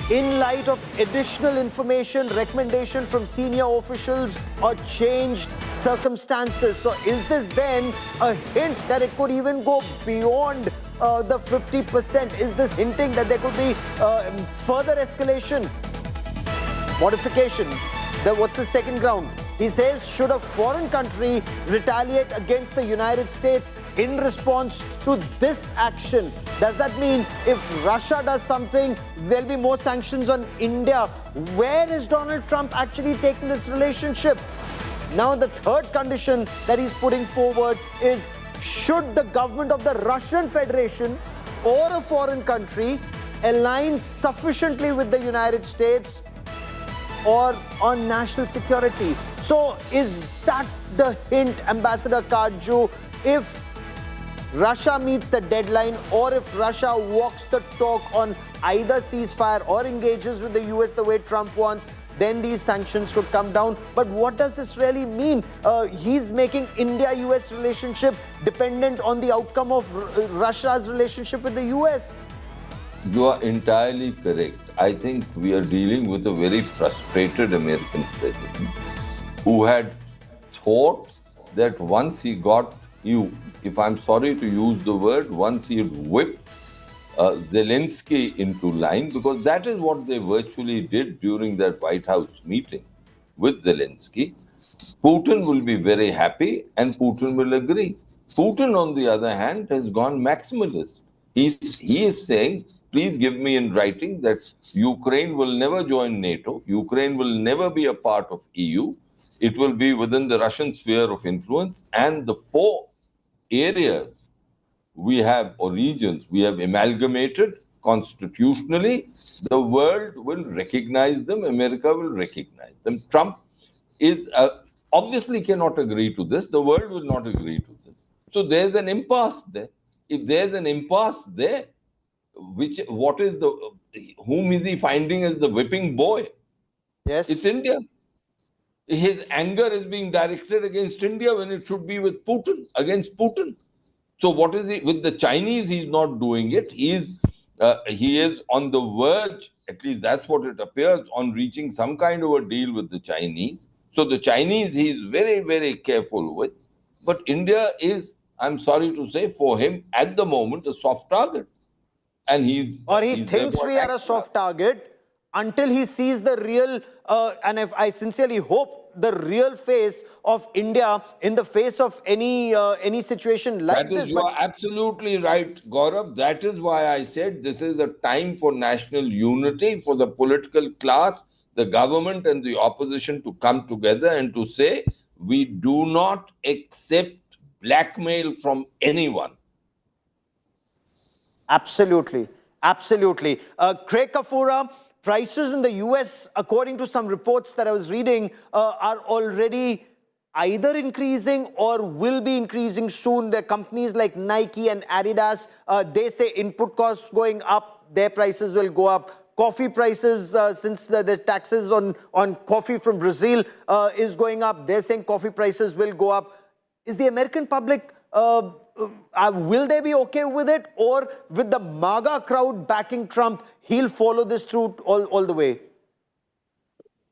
in light of additional information, recommendation from senior officials or changed circumstances. So is this then a hint that it could even go beyond the 50%? Is this hinting that there could be further escalation? Modification. What's the second ground? He says, should a foreign country retaliate against the United States in response to this action? Does that mean if Russia does something, there'll be more sanctions on India? Where is Donald Trump actually taking this relationship? Now, the third condition that he's putting forward is, should the government of the Russian Federation or a foreign country align sufficiently with the United States or on national security? So is that the hint, Ambassador Kaju? If Russia meets the deadline, or if Russia walks the talk on either ceasefire or engages with the US the way Trump wants, then these sanctions could come down. But what does this really mean? He's making India-US relationship dependent on the outcome of Russia's relationship with the US. You are entirely correct. I think we are dealing with a very frustrated American president who had thought that once he got you, if I'm sorry to use the word, once he had whipped Zelensky into line, because that is what they virtually did during that White House meeting with Zelensky, Putin will be very happy and Putin will agree. Putin, on the other hand, has gone maximalist. He is saying, please give me in writing that Ukraine will never join NATO. Ukraine will never be a part of EU. It will be within the Russian sphere of influence. And the 4 areas we have, or regions, we have amalgamated constitutionally. The world will recognize them. America will recognize them. Trump is obviously cannot agree to this. The world will not agree to this. So there's an impasse there. If there's an impasse there, whom is he finding as the whipping boy? Yes. It's India. His anger is being directed against India when it should be with Putin, against Putin. So what is he with the Chinese? He's not doing it. He is on the verge, at least that's what it appears, on reaching some kind of a deal with the Chinese. So the Chinese he's very, very careful with. But India is, I'm sorry to say, for him at the moment a soft target. And he thinks we are a soft target until he sees the real, and if I sincerely hope, the real face of India in the face of any situation like this. You are absolutely right, Gaurav. That is why I said this is a time for national unity, for the political class, the government and the opposition to come together and to say, we do not accept blackmail from anyone. Absolutely. Absolutely. Craig Kafura, prices in the US, according to some reports that I was reading, are already either increasing or will be increasing soon. There are companies like Nike and Adidas. They say input costs going up, their prices will go up. Coffee prices, since the taxes on coffee from Brazil is going up, they're saying coffee prices will go up. Is the American public, will they be okay with it? Or with the MAGA crowd backing Trump, he'll follow this through all the way?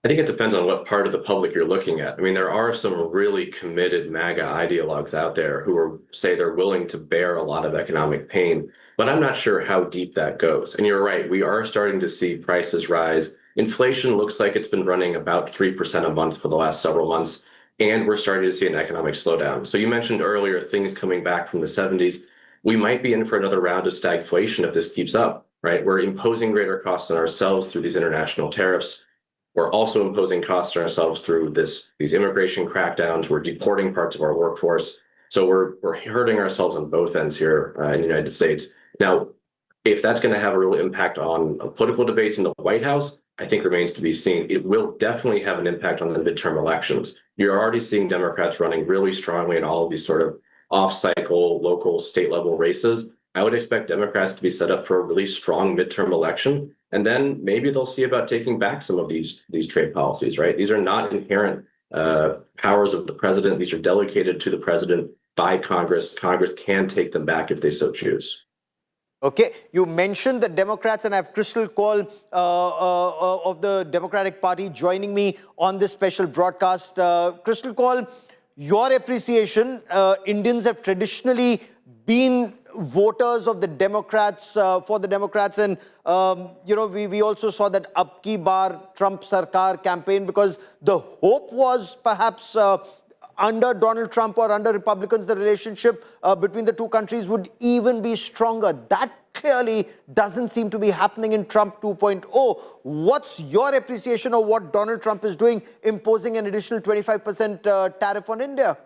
I think it depends on what part of the public you're looking at. I mean, there are some really committed MAGA ideologues out there who say they're willing to bear a lot of economic pain, but I'm not sure how deep that goes. And you're right, we are starting to see prices rise. Inflation looks like it's been running about 3% a month for the last several months, and we're starting to see an economic slowdown. So you mentioned earlier things coming back from the 70s. We might be in for another round of stagflation if this keeps up, right? We're imposing greater costs on ourselves through these international tariffs. We're also imposing costs on ourselves through these immigration crackdowns. We're deporting parts of our workforce. So we're hurting ourselves on both ends here in the United States. Now, if that's going to have a real impact on political debates in the White House, I think remains to be seen. It will definitely have an impact on the midterm elections. You're already seeing Democrats running really strongly in all of these sort of off-cycle, local, state-level races. I would expect Democrats to be set up for a really strong midterm election. And then maybe they'll see about taking back some of these trade policies, right? These are not inherent powers of the president. These are delegated to the president by Congress. Congress can take them back if they so choose. Okay, you mentioned the Democrats, and I have Crystal Call of the Democratic Party joining me on this special broadcast. Crystal Call, your appreciation, Indians have traditionally been voters of the Democrats, for the Democrats, and we also saw that Ab Ki Baar Trump Sarkar campaign, because the hope was perhaps under Donald Trump or under Republicans, the relationship between the two countries would even be stronger. That clearly doesn't seem to be happening in Trump 2.0. What's your appreciation of what Donald Trump is doing, imposing an additional 25% tariff on India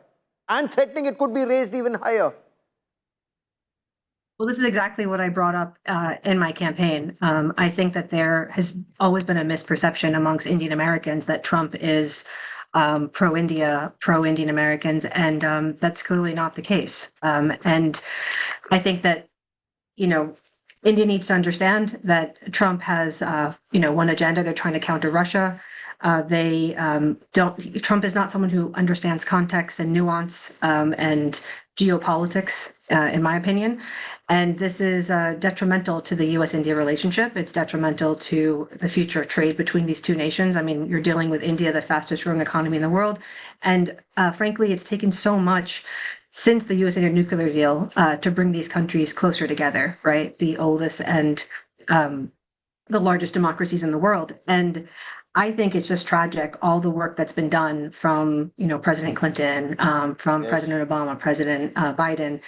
and threatening it could be raised even higher? Well, this is exactly what I brought up in my campaign. I think that there has always been a misperception amongst Indian Americans that Trump is pro-India, pro-Indian Americans, and that's clearly not the case. And I think that, India needs to understand that Trump has, one agenda. They're trying to counter Russia. Trump is not someone who understands context and nuance and geopolitics, in my opinion. And this is detrimental to the U.S.-India relationship. It's detrimental to the future of trade between these two nations. I mean, you're dealing with India, the fastest growing economy in the world. And frankly, it's taken so much since the U.S.-India nuclear deal to bring these countries closer together, right? The oldest and the largest democracies in the world. And I think it's just tragic, all the work that's been done from, President Clinton, from President Obama, President Biden,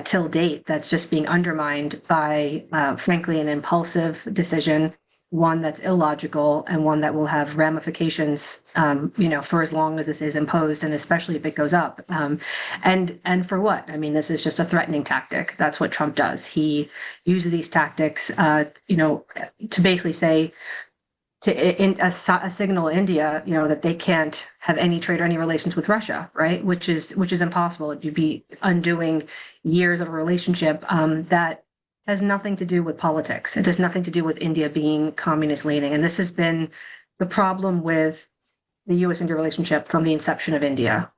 till date, that's just being undermined by, frankly, an impulsive decision, one that's illogical and one that will have ramifications, for as long as this is imposed, and especially if it goes up. And for what? I mean, this is just a threatening tactic. That's what Trump does. He uses these tactics, to basically say, signal India, that they can't have any trade or any relations with Russia, right? Which is impossible. You'd be undoing years of a relationship that has nothing to do with politics. It has nothing to do with India being communist leaning. And this has been the problem with the U.S.-India relationship from the inception of India.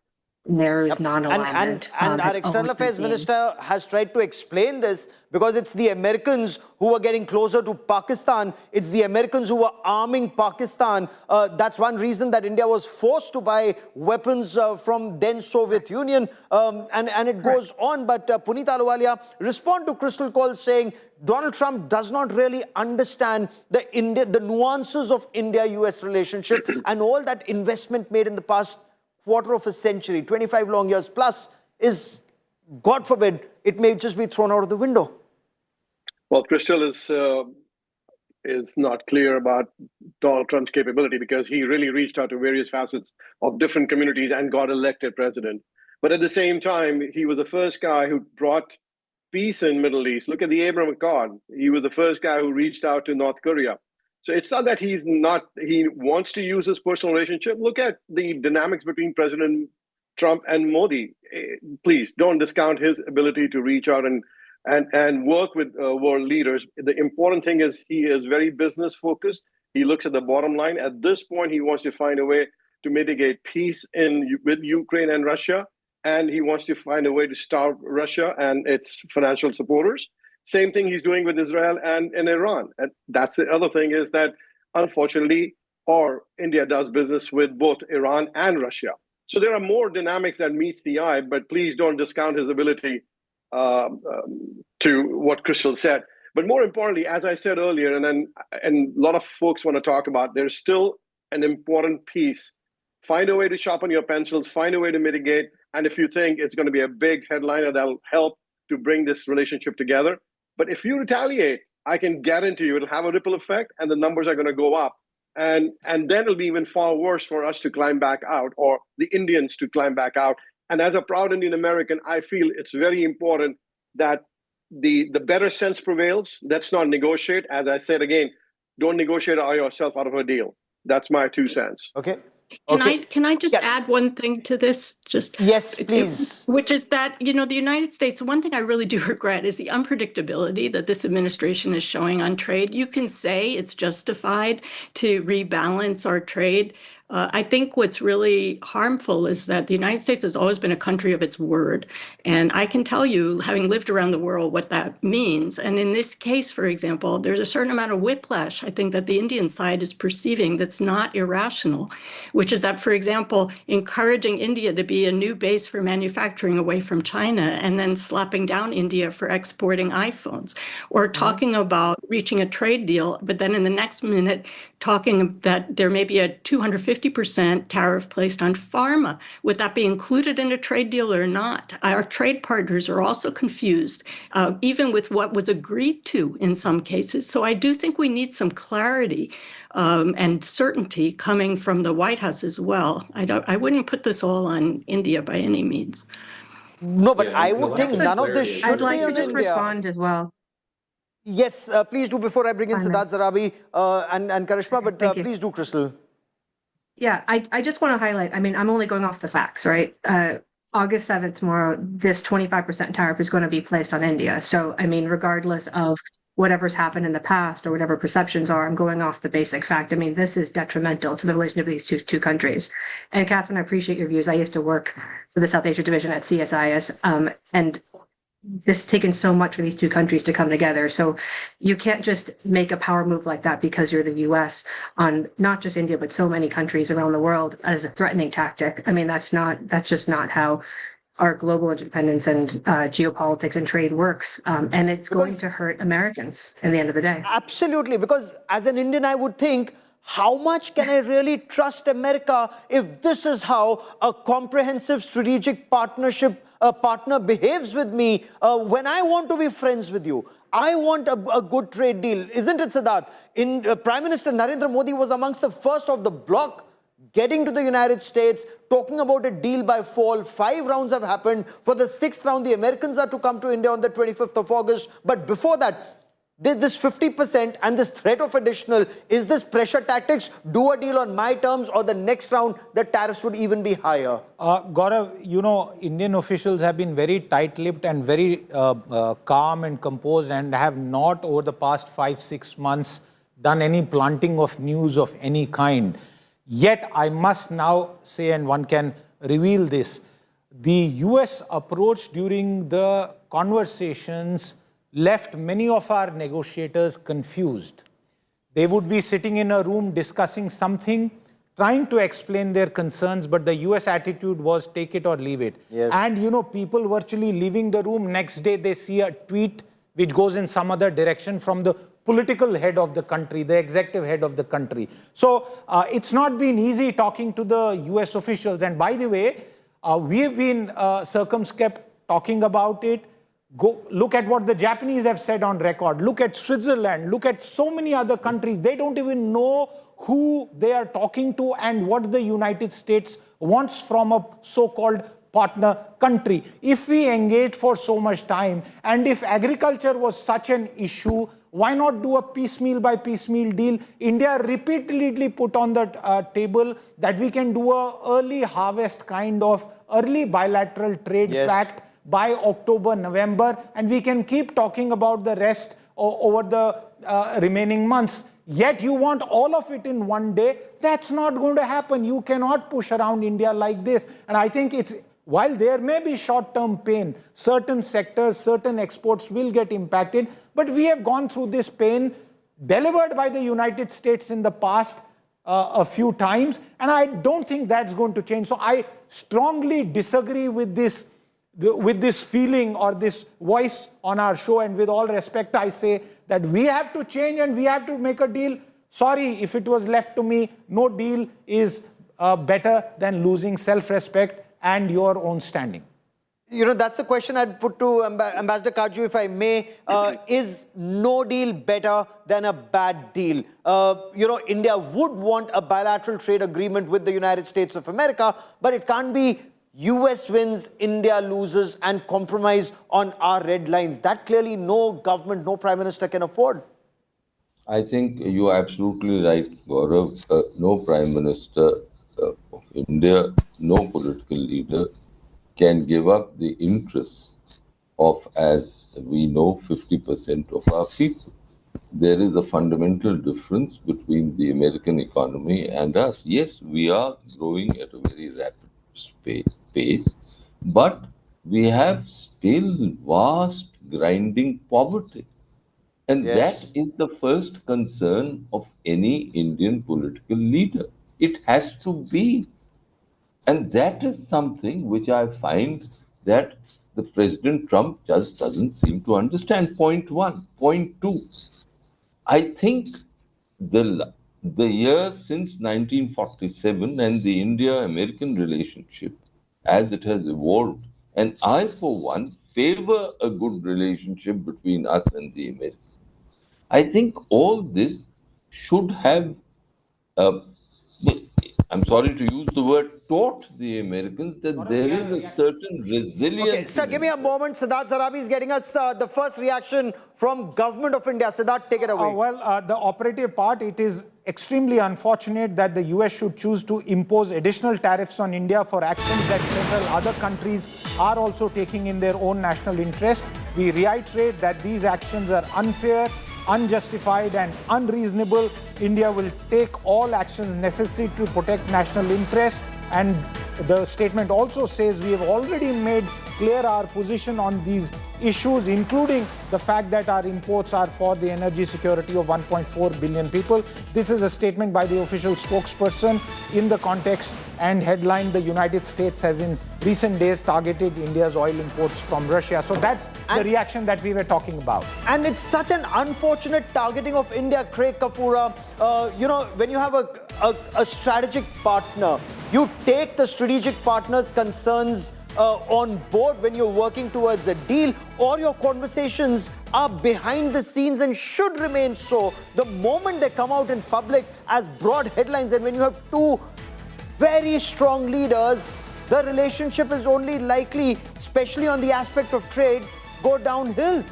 There is non-alignment. And our External Affairs Minister has tried to explain this because it's the Americans who are getting closer to Pakistan. It's the Americans who are arming Pakistan. That's one reason that India was forced to buy weapons from then Soviet Union. And it goes on. But Puneet Ahluwalia, respond to Crystal Cole saying Donald Trump does not really understand the nuances of India-US relationship and all that investment made in the past quarter of a century, 25 long years plus, is, God forbid, it may just be thrown out of the window. Well, Crystal is not clear about Donald Trump's capability because he really reached out to various facets of different communities and got elected president. But at the same time, he was the first guy who brought peace in Middle East. Look at the Abraham Accord. He was the first guy who reached out to North Korea. So it's not that he wants to use his personal relationship. Look at the dynamics between President Trump and Modi. Please don't discount his ability to reach out and work with world leaders. The important thing is he is very business focused. He looks at the bottom line. At this point, he wants to find a way to mitigate peace with Ukraine and Russia. And he wants to find a way to starve Russia and its financial supporters. Same thing he's doing with Israel and Iran. And that's the other thing is that, unfortunately, India does business with both Iran and Russia. So there are more dynamics that meets the eye, but please don't discount his ability to what Crystal said. But more importantly, as I said earlier, and a lot of folks want to talk about, there's still an important piece. Find a way to sharpen your pencils, find a way to mitigate. And if you think it's going to be a big headliner that'll help to bring this relationship together, but if you retaliate, I can guarantee you it'll have a ripple effect and the numbers are going to go up. And then it'll be even far worse for us to climb back out or the Indians to climb back out. And as a proud Indian American, I feel it's very important that the better sense prevails. Let's not negotiate. As I said again, don't negotiate yourself out of a deal. That's my 2 cents. Okay. Can I just add one thing to this? Yes, please. Which is that, the United States, one thing I really do regret is the unpredictability that this administration is showing on trade. You can say it's justified to rebalance our trade. I think what's really harmful is that the United States has always been a country of its word. And I can tell you, having lived around the world, what that means. And in this case, for example, there's a certain amount of whiplash, I think, that the Indian side is perceiving that's not irrational, which is that, for example, encouraging India to be a new base for manufacturing away from China and then slapping down India for exporting iPhones, or talking about reaching a trade deal, but then in the next minute talking that there may be a 250% tariff placed on pharma. Would that be included in a trade deal or not? Our trade partners are also confused, even with what was agreed to in some cases. So I do think we need some clarity and certainty coming from the White House as well. I wouldn't put this all on India by any means. No, but I would think none of this should I'd like be to just India. respond as well. Yes, please do before I bring in Siddharth Zarabi and Karishma, but please do, Crystal. Yeah, I just want to highlight, I'm only going off the facts, right? August 7th, tomorrow, this 25% tariff is going to be placed on India. So, regardless of whatever's happened in the past or whatever perceptions are, I'm going off the basic fact. This is detrimental to the relationship of these two countries. And Catherine, I appreciate your views. I used to work for the South Asia division at CSIS, and this has taken so much for these two countries to come together. So you can't just make a power move like that because you're the US on not just India, but so many countries around the world as a threatening tactic. That's just not how our global independence and geopolitics and trade works. And it's going to hurt Americans in the end of the day. Absolutely, because as an Indian, I would think, how much can I really trust America if this is how a comprehensive strategic partner behaves with me when I want to be friends with you? I want a good trade deal. Isn't it, Siddharth? Prime Minister Narendra Modi was amongst the first of the bloc getting to the United States, talking about a deal by fall. 5 rounds have happened. For the 6th round, the Americans are to come to India on the 25th of August. But before that, This 50% and this threat of additional, is this pressure tactics, do a deal on my terms, or the next round the tariffs would even be higher? Gaurav, you know, Indian officials have been very tight-lipped and very calm and composed and have not over the past 5-6 months done any planting of news of any kind. Yet I must now say, and one can reveal this, the US approach during the conversations left many of our negotiators confused. They would be sitting in a room discussing something, trying to explain their concerns, but the US attitude was take it or leave it. Yes. And you know, people virtually leaving the room, next day they see a tweet which goes in some other direction from the political head of the country, the executive head of the country. So it's not been easy talking to the US officials. And by the way, we have been circumspect talking about it. Go look at what the Japanese have said on record. Look at Switzerland. Look at so many other countries. They don't even know who they are talking to and what the United States wants from a so-called partner country. If we engage for so much time, and if agriculture was such an issue, why not do a piecemeal by piecemeal deal? India repeatedly put on the table that we can do a early harvest kind of early bilateral trade pact by October, November, and we can keep talking about the rest over the remaining months. Yet you want all of it in one day. That's not going to happen. You cannot push around India like this. And I think it's, while there may be short-term pain, certain sectors, certain exports will get impacted, but we have gone through this pain delivered by the United States in the past a few times, and I don't think that's going to change. So I strongly disagree with this feeling or this voice on our show, and with all respect, I say that we have to change and we have to make a deal. Sorry, if it was left to me, no deal is better than losing self-respect and your own standing. You know, that's the question I'd put to Ambassador Kaju, if I may. Is no deal better than a bad deal? You know, India would want a bilateral trade agreement with the United States of America, but it can't be US wins, India loses, and compromise on our red lines. That clearly no government, no prime minister can afford. I think you are absolutely right, Gaurav. No prime minister of India, no political leader can give up the interests of, as we know, 50% of our people. There is a fundamental difference between the American economy and us. Yes, we are growing at a very rapid pace, but we have still vast grinding poverty. And that is the first concern of any Indian political leader. It has to be. And that is something which I find that the President Trump just doesn't seem to understand. Point one. Point two, I think the years since 1947 and the India-American relationship as it has evolved, and I, for one, favor a good relationship between us and the Americans. I think all this should have, I'm sorry to use the word, taught the Americans that there is a certain resilience. Okay, sir, give me a moment. Siddharth Sarabi is getting us the first reaction from Government of India. Siddharth, take it away. The operative part, it is extremely unfortunate that the US should choose to impose additional tariffs on India for actions that several other countries are also taking in their own national interest. We reiterate that these actions are unfair, unjustified and unreasonable. India will take all actions necessary to protect national interest, and the statement also says we have already made clear our position on these issues, including the fact that our imports are for the energy security of 1.4 billion people. This is a statement by the official spokesperson in the context and headline, the United States has in recent days targeted India's oil imports from Russia. So that's the reaction that we were talking about. And it's such an unfortunate targeting of India, Craig Kafura. You know, when you have a strategic partner, you take the strategic partner's concerns on board when you're working towards a deal, or your conversations are behind the scenes and should remain so. The moment they come out in public as broad headlines, and when you have two very strong leaders, the relationship is only likely, especially on the aspect of trade, go downhill.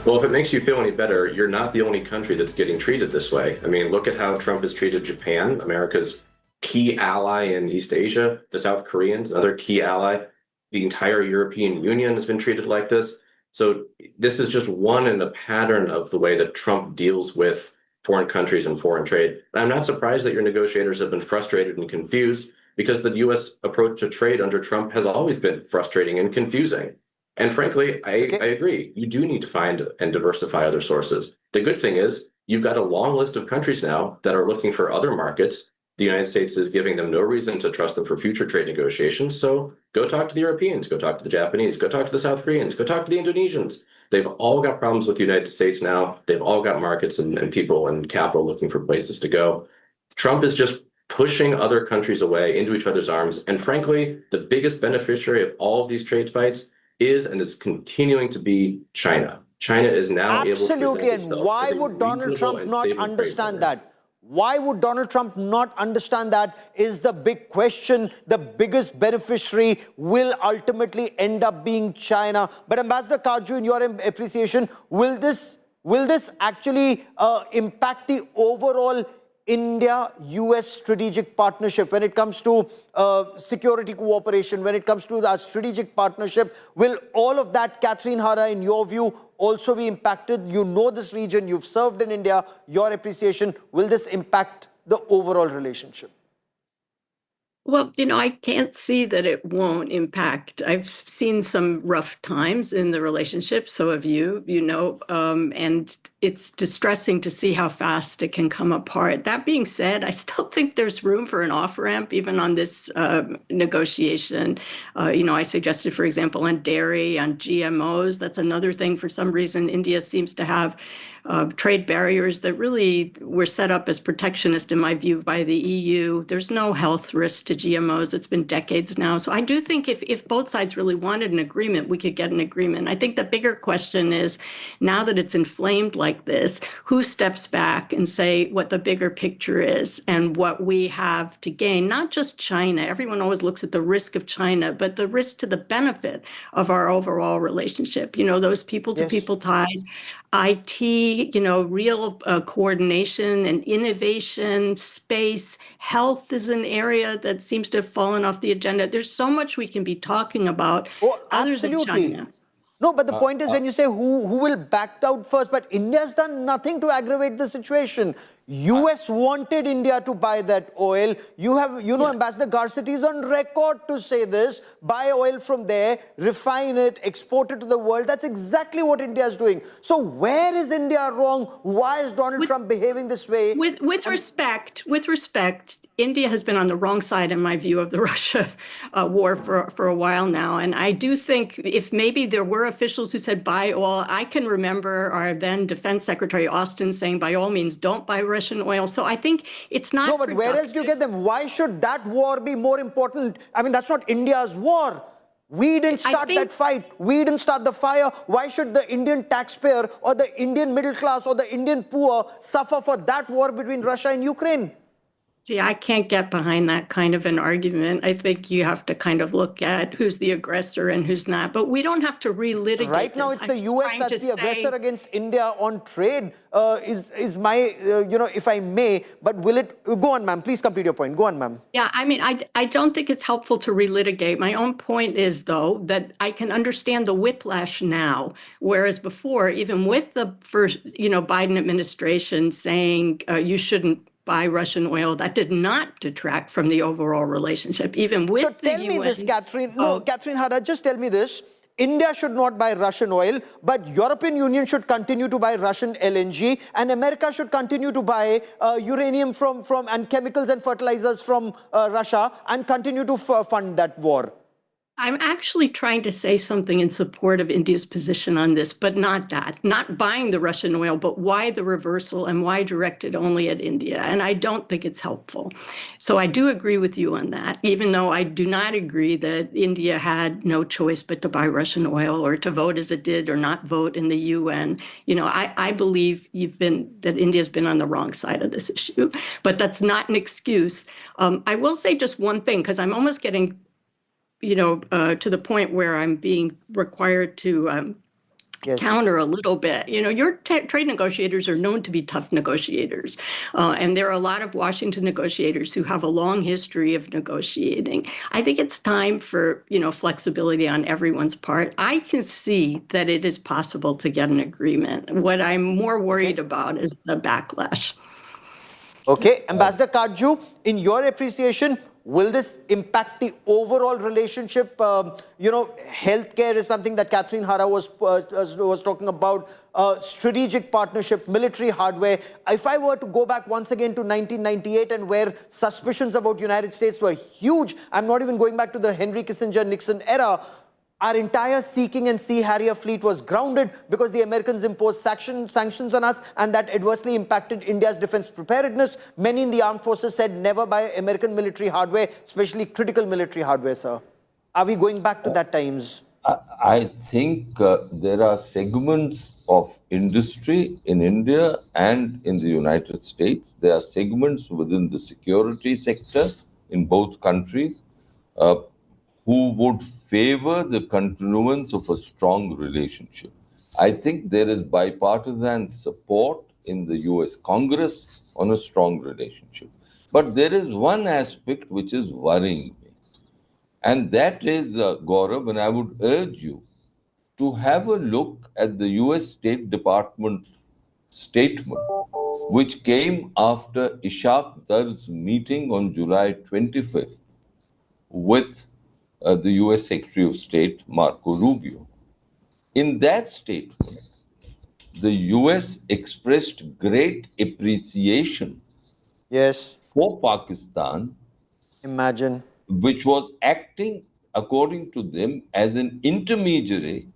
Well, if it makes you feel any better, you're not the only country that's getting treated this way. I mean, look at how Trump has treated Japan, America's key ally in East Asia, the South Koreans, another key ally. The entire European Union has been treated like this. So this is just one in a pattern of the way that Trump deals with foreign countries and foreign trade. And I'm not surprised that your negotiators have been frustrated and confused because the U.S. approach to trade under Trump has always been frustrating and confusing. And frankly, I agree. You do need to find and diversify other sources. The good thing is you've got a long list of countries now that are looking for other markets. The United States is giving them no reason to trust them for future trade negotiations. So go talk to the Europeans, go talk to the Japanese, go talk to the South Koreans, go talk to the Indonesians. They've all got problems with the United States now. They've all got markets and people and capital looking for places to go. Trump is just pushing other countries away into each other's arms. And frankly, the biggest beneficiary of all of these trade fights is and is continuing to be China. China is now absolutely, able to and why would Donald Trump not understand that? Why would Donald Trump not understand that is the big question. The biggest beneficiary will ultimately end up being China. But Ambassador Kaju, in your appreciation, will this actually impact the overall India-US strategic partnership when it comes to security cooperation, when it comes to our strategic partnership? Will all of that, Catherine Hara, in your view, also be impacted? You know this region, you've served in India, your appreciation, will this impact the overall relationship? Well, I can't see that it won't impact. I've seen some rough times in the relationship, so have you, and it's distressing to see how fast it can come apart. That being said, I still think there's room for an off-ramp even on this negotiation. I suggested, for example, on dairy, on GMOs. That's another thing. For some reason, India seems to have trade barriers that really were set up as protectionist, in my view, by the EU. There's no health risk to GMOs. It's been decades now. So I do think if both sides really wanted an agreement, we could get an agreement. I think the bigger question is, now that it's inflamed like this, who steps back and say what the bigger picture is and what we have to gain? Not just China. Everyone always looks at the risk of China, but the risk to the benefit of our overall relationship. Those people-to-people ties, IT, real coordination and innovation, space, health is an area that seems to have fallen off the agenda. There's so much we can be talking about other than China. No, but the point is when you say who will back out first, but India's done nothing to aggravate the situation. US wanted India to buy that oil. You have, Ambassador Garcetti is on record to say this. Buy oil from there, refine it, export it to the world. That's exactly what India is doing. So where is India wrong? Why is Donald Trump behaving this way? With respect, India has been on the wrong side, in my view, of the Russia war for a while now. And I do think if maybe there were officials who said buy oil, I can remember our then Defense Secretary Austin saying, by all means, don't buy Russian oil. So I think it's not. No, but where else do you get them? Why should that war be more important? I mean, that's not India's war. We didn't start that fight. We didn't start the fire. Why should the Indian taxpayer or the Indian middle class or the Indian poor suffer for that war between Russia and Ukraine? See, I can't get behind that kind of an argument. I think you have to kind of look at who's the aggressor and who's not. But we don't have to relitigate right now, it's the US that's the aggressor against India on trade, is my, if I may. But will it... Go on, ma'am. Please complete your point. Go on, ma'am. Yeah, I mean, I don't think it's helpful to relitigate. My own point is, though, that I can understand the whiplash now, whereas before, even with the first, Biden administration saying you shouldn't buy Russian oil, that did not detract from the overall relationship, even with the UN. So tell me this, Catherine. No, Catherine Hara, just tell me this. India should not buy Russian oil, but European Union should continue to buy Russian LNG, and America should continue to buy uranium from and chemicals and fertilizers from Russia and continue to fund that war. I'm actually trying to say something in support of India's position on this, but not that. Not buying the Russian oil, but why the reversal and why directed only at India. And I don't think it's helpful. So I do agree with you on that, even though I do not agree that India had no choice but to buy Russian oil or to vote as it did or not vote in the UN. I believe that India's been on the wrong side of this issue, but that's not an excuse. I will say just one thing, because I'm almost getting to the point where I'm being required to counter a little bit. You know, your trade negotiators are known to be tough negotiators. And there are a lot of Washington negotiators who have a long history of negotiating. I think it's time for, you know, flexibility on everyone's part. I can see that it is possible to get an agreement. What I'm more worried about is the backlash. Okay, Ambassador Kajju, in your appreciation, will this impact the overall relationship? You know, healthcare is something that Catherine Hara was talking about, strategic partnership, military hardware. If I were to go back once again to 1998 and where suspicions about United States were huge, I'm not even going back to the Henry Kissinger-Nixon era, our entire Sea King and Sea Harrier fleet was grounded because the Americans imposed sanctions on us, and that adversely impacted India's defense preparedness. Many in the armed forces said never buy American military hardware, especially critical military hardware, sir. Are we going back to that times? I think there are segments of industry in India and in the United States. There are segments within the security sector in both countries who would favor the continuance of a strong relationship. I think there is bipartisan support in the US Congress on a strong relationship. But there is one aspect which is worrying me. And that is, Gaurav, and I would urge you to have a look at the US State Department statement, which came after Ishaq Dar's meeting on July 25th with the US Secretary of State, Marco Rubio. In that statement, the US expressed great appreciation for Pakistan. Imagine. Which was acting, according to them, as an intermediary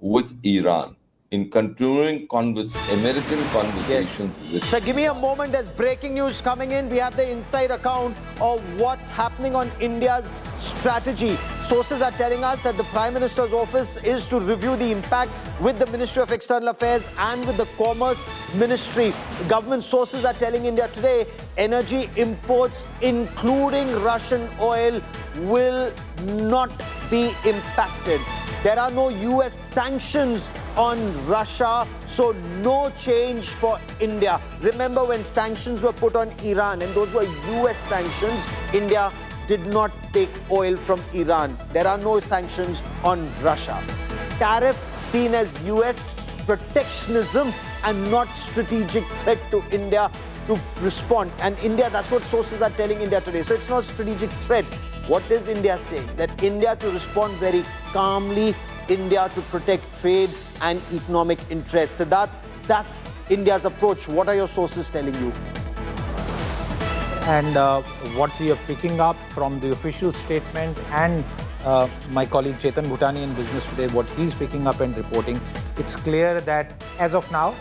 with Iran in continuing American conversations with... So give me a moment, there's breaking news coming in. We have the inside account of what's happening on India's strategy. Sources are telling us that the Prime Minister's office is to review the impact with the Ministry of External Affairs and with the Commerce Ministry. Government sources are telling India today energy imports, including Russian oil, will not be impacted. There are no US sanctions on Russia, so no change for India. Remember when sanctions were put on Iran, and those were US sanctions, India did not take oil from Iran. There are no sanctions on Russia. Tariff seen as US protectionism and not strategic threat to India to respond. And India, that's what sources are telling India today. So it's not strategic threat. What is India saying? That India to respond very calmly, India to protect trade and economic interests. So that's India's approach. What are your sources telling you? And what we are picking up from the official statement and my colleague Chetan Bhutani in Business Today, what he's picking up and reporting, it's clear that as of now,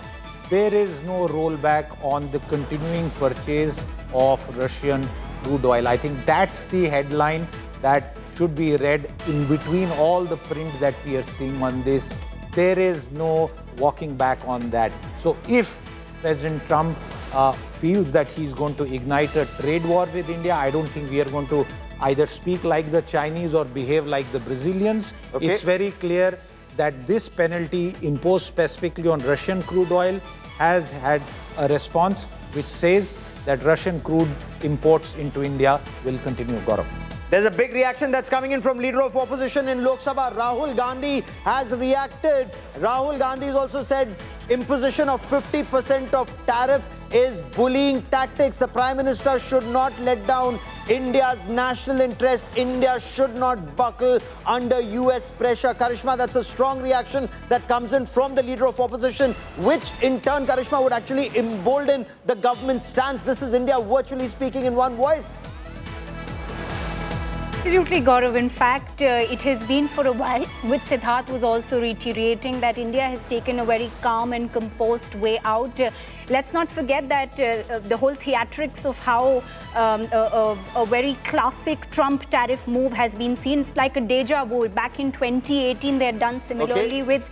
there is no rollback on the continuing purchase of Russian crude oil. I think that's the headline that should be read in between all the print that we are seeing on this. There is no walking back on that. So if President Trump feels that he's going to ignite a trade war with India, I don't think we are going to either speak like the Chinese or behave like the Brazilians. Okay. It's very clear that this penalty imposed specifically on Russian crude oil has had a response which says that Russian crude imports into India will continue. Gaurav. There's a big reaction that's coming in from Leader of Opposition in Lok Sabha. Rahul Gandhi has reacted. Rahul Gandhi has also said imposition of 50% of tariff is bullying tactics. The Prime Minister should not let down India's national interest. India should not buckle under US pressure. Karishma, that's a strong reaction that comes in from the Leader of Opposition, which in turn, Karishma, would actually embolden the government's stance. This is India virtually speaking in one voice. Absolutely, Gaurav. In fact, it has been for a while, which Siddharth was also reiterating, that India has taken a very calm and composed way out. Let's not forget that the whole theatrics of how a very classic Trump tariff move has been seen. It's like a deja vu. Back in 2018, they had done similarly with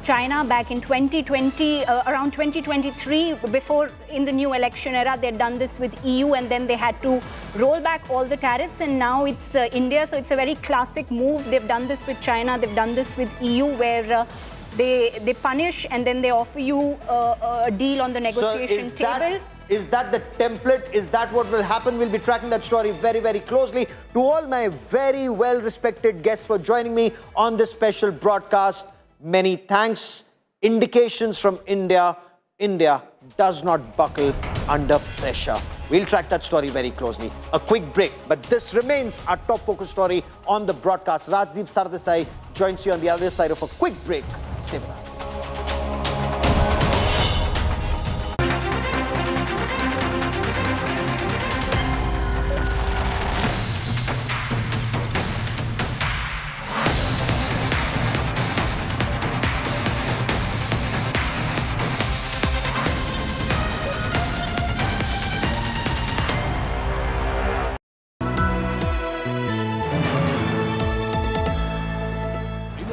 China. Back in 2020, around 2023, before in the new election era, they had done this with EU, and then they had to roll back all the tariffs, and now it's India. So it's a very classic move. They've done this with China, they've done this with EU, where They punish and then they offer you a deal on the negotiation table. Is that the template? Is that what will happen? We'll be tracking that story very, very closely. To all my very well-respected guests for joining me on this special broadcast, many thanks. Indications from India. India does not buckle under pressure. We'll track that story very closely. A quick break, but this remains our top focus story on the broadcast. Rajdeep Sardesai joins you on the other side of a quick break. Stay with us.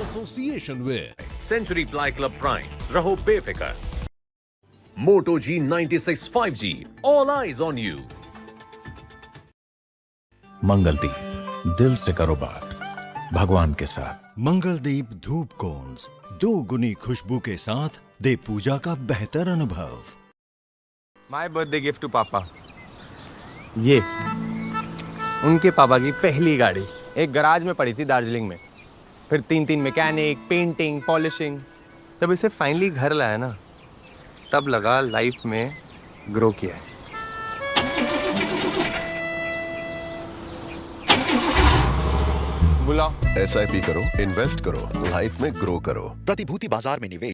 Association with Century Ply Club Prime. Raho befikar. Moto G96 5G. All eyes on you. Mangaldeep दिल से करो बात भगवान के साथ। मंगलदीप धूप cons 2 गुनी खुशबू के साथ दे पूजा का बेहतर अनुभव। माय बर्थडे गिफ्ट टू पापा, ये उनके पापा की पहली गाड़ी एक गराज में पड़ी थी दार्जिलिंग में। फिर 3 मैकेनिक, पेंटिंग, पॉलिशिंग। जब इसे फाइनली घर लाया ना, तब लगा लाइफ में ग्रो किया है। बुलाओ। SIP करो, इन्वेस्ट करो, लाइफ में ग्रो करो। प्रतिभूति बाजार में निवेश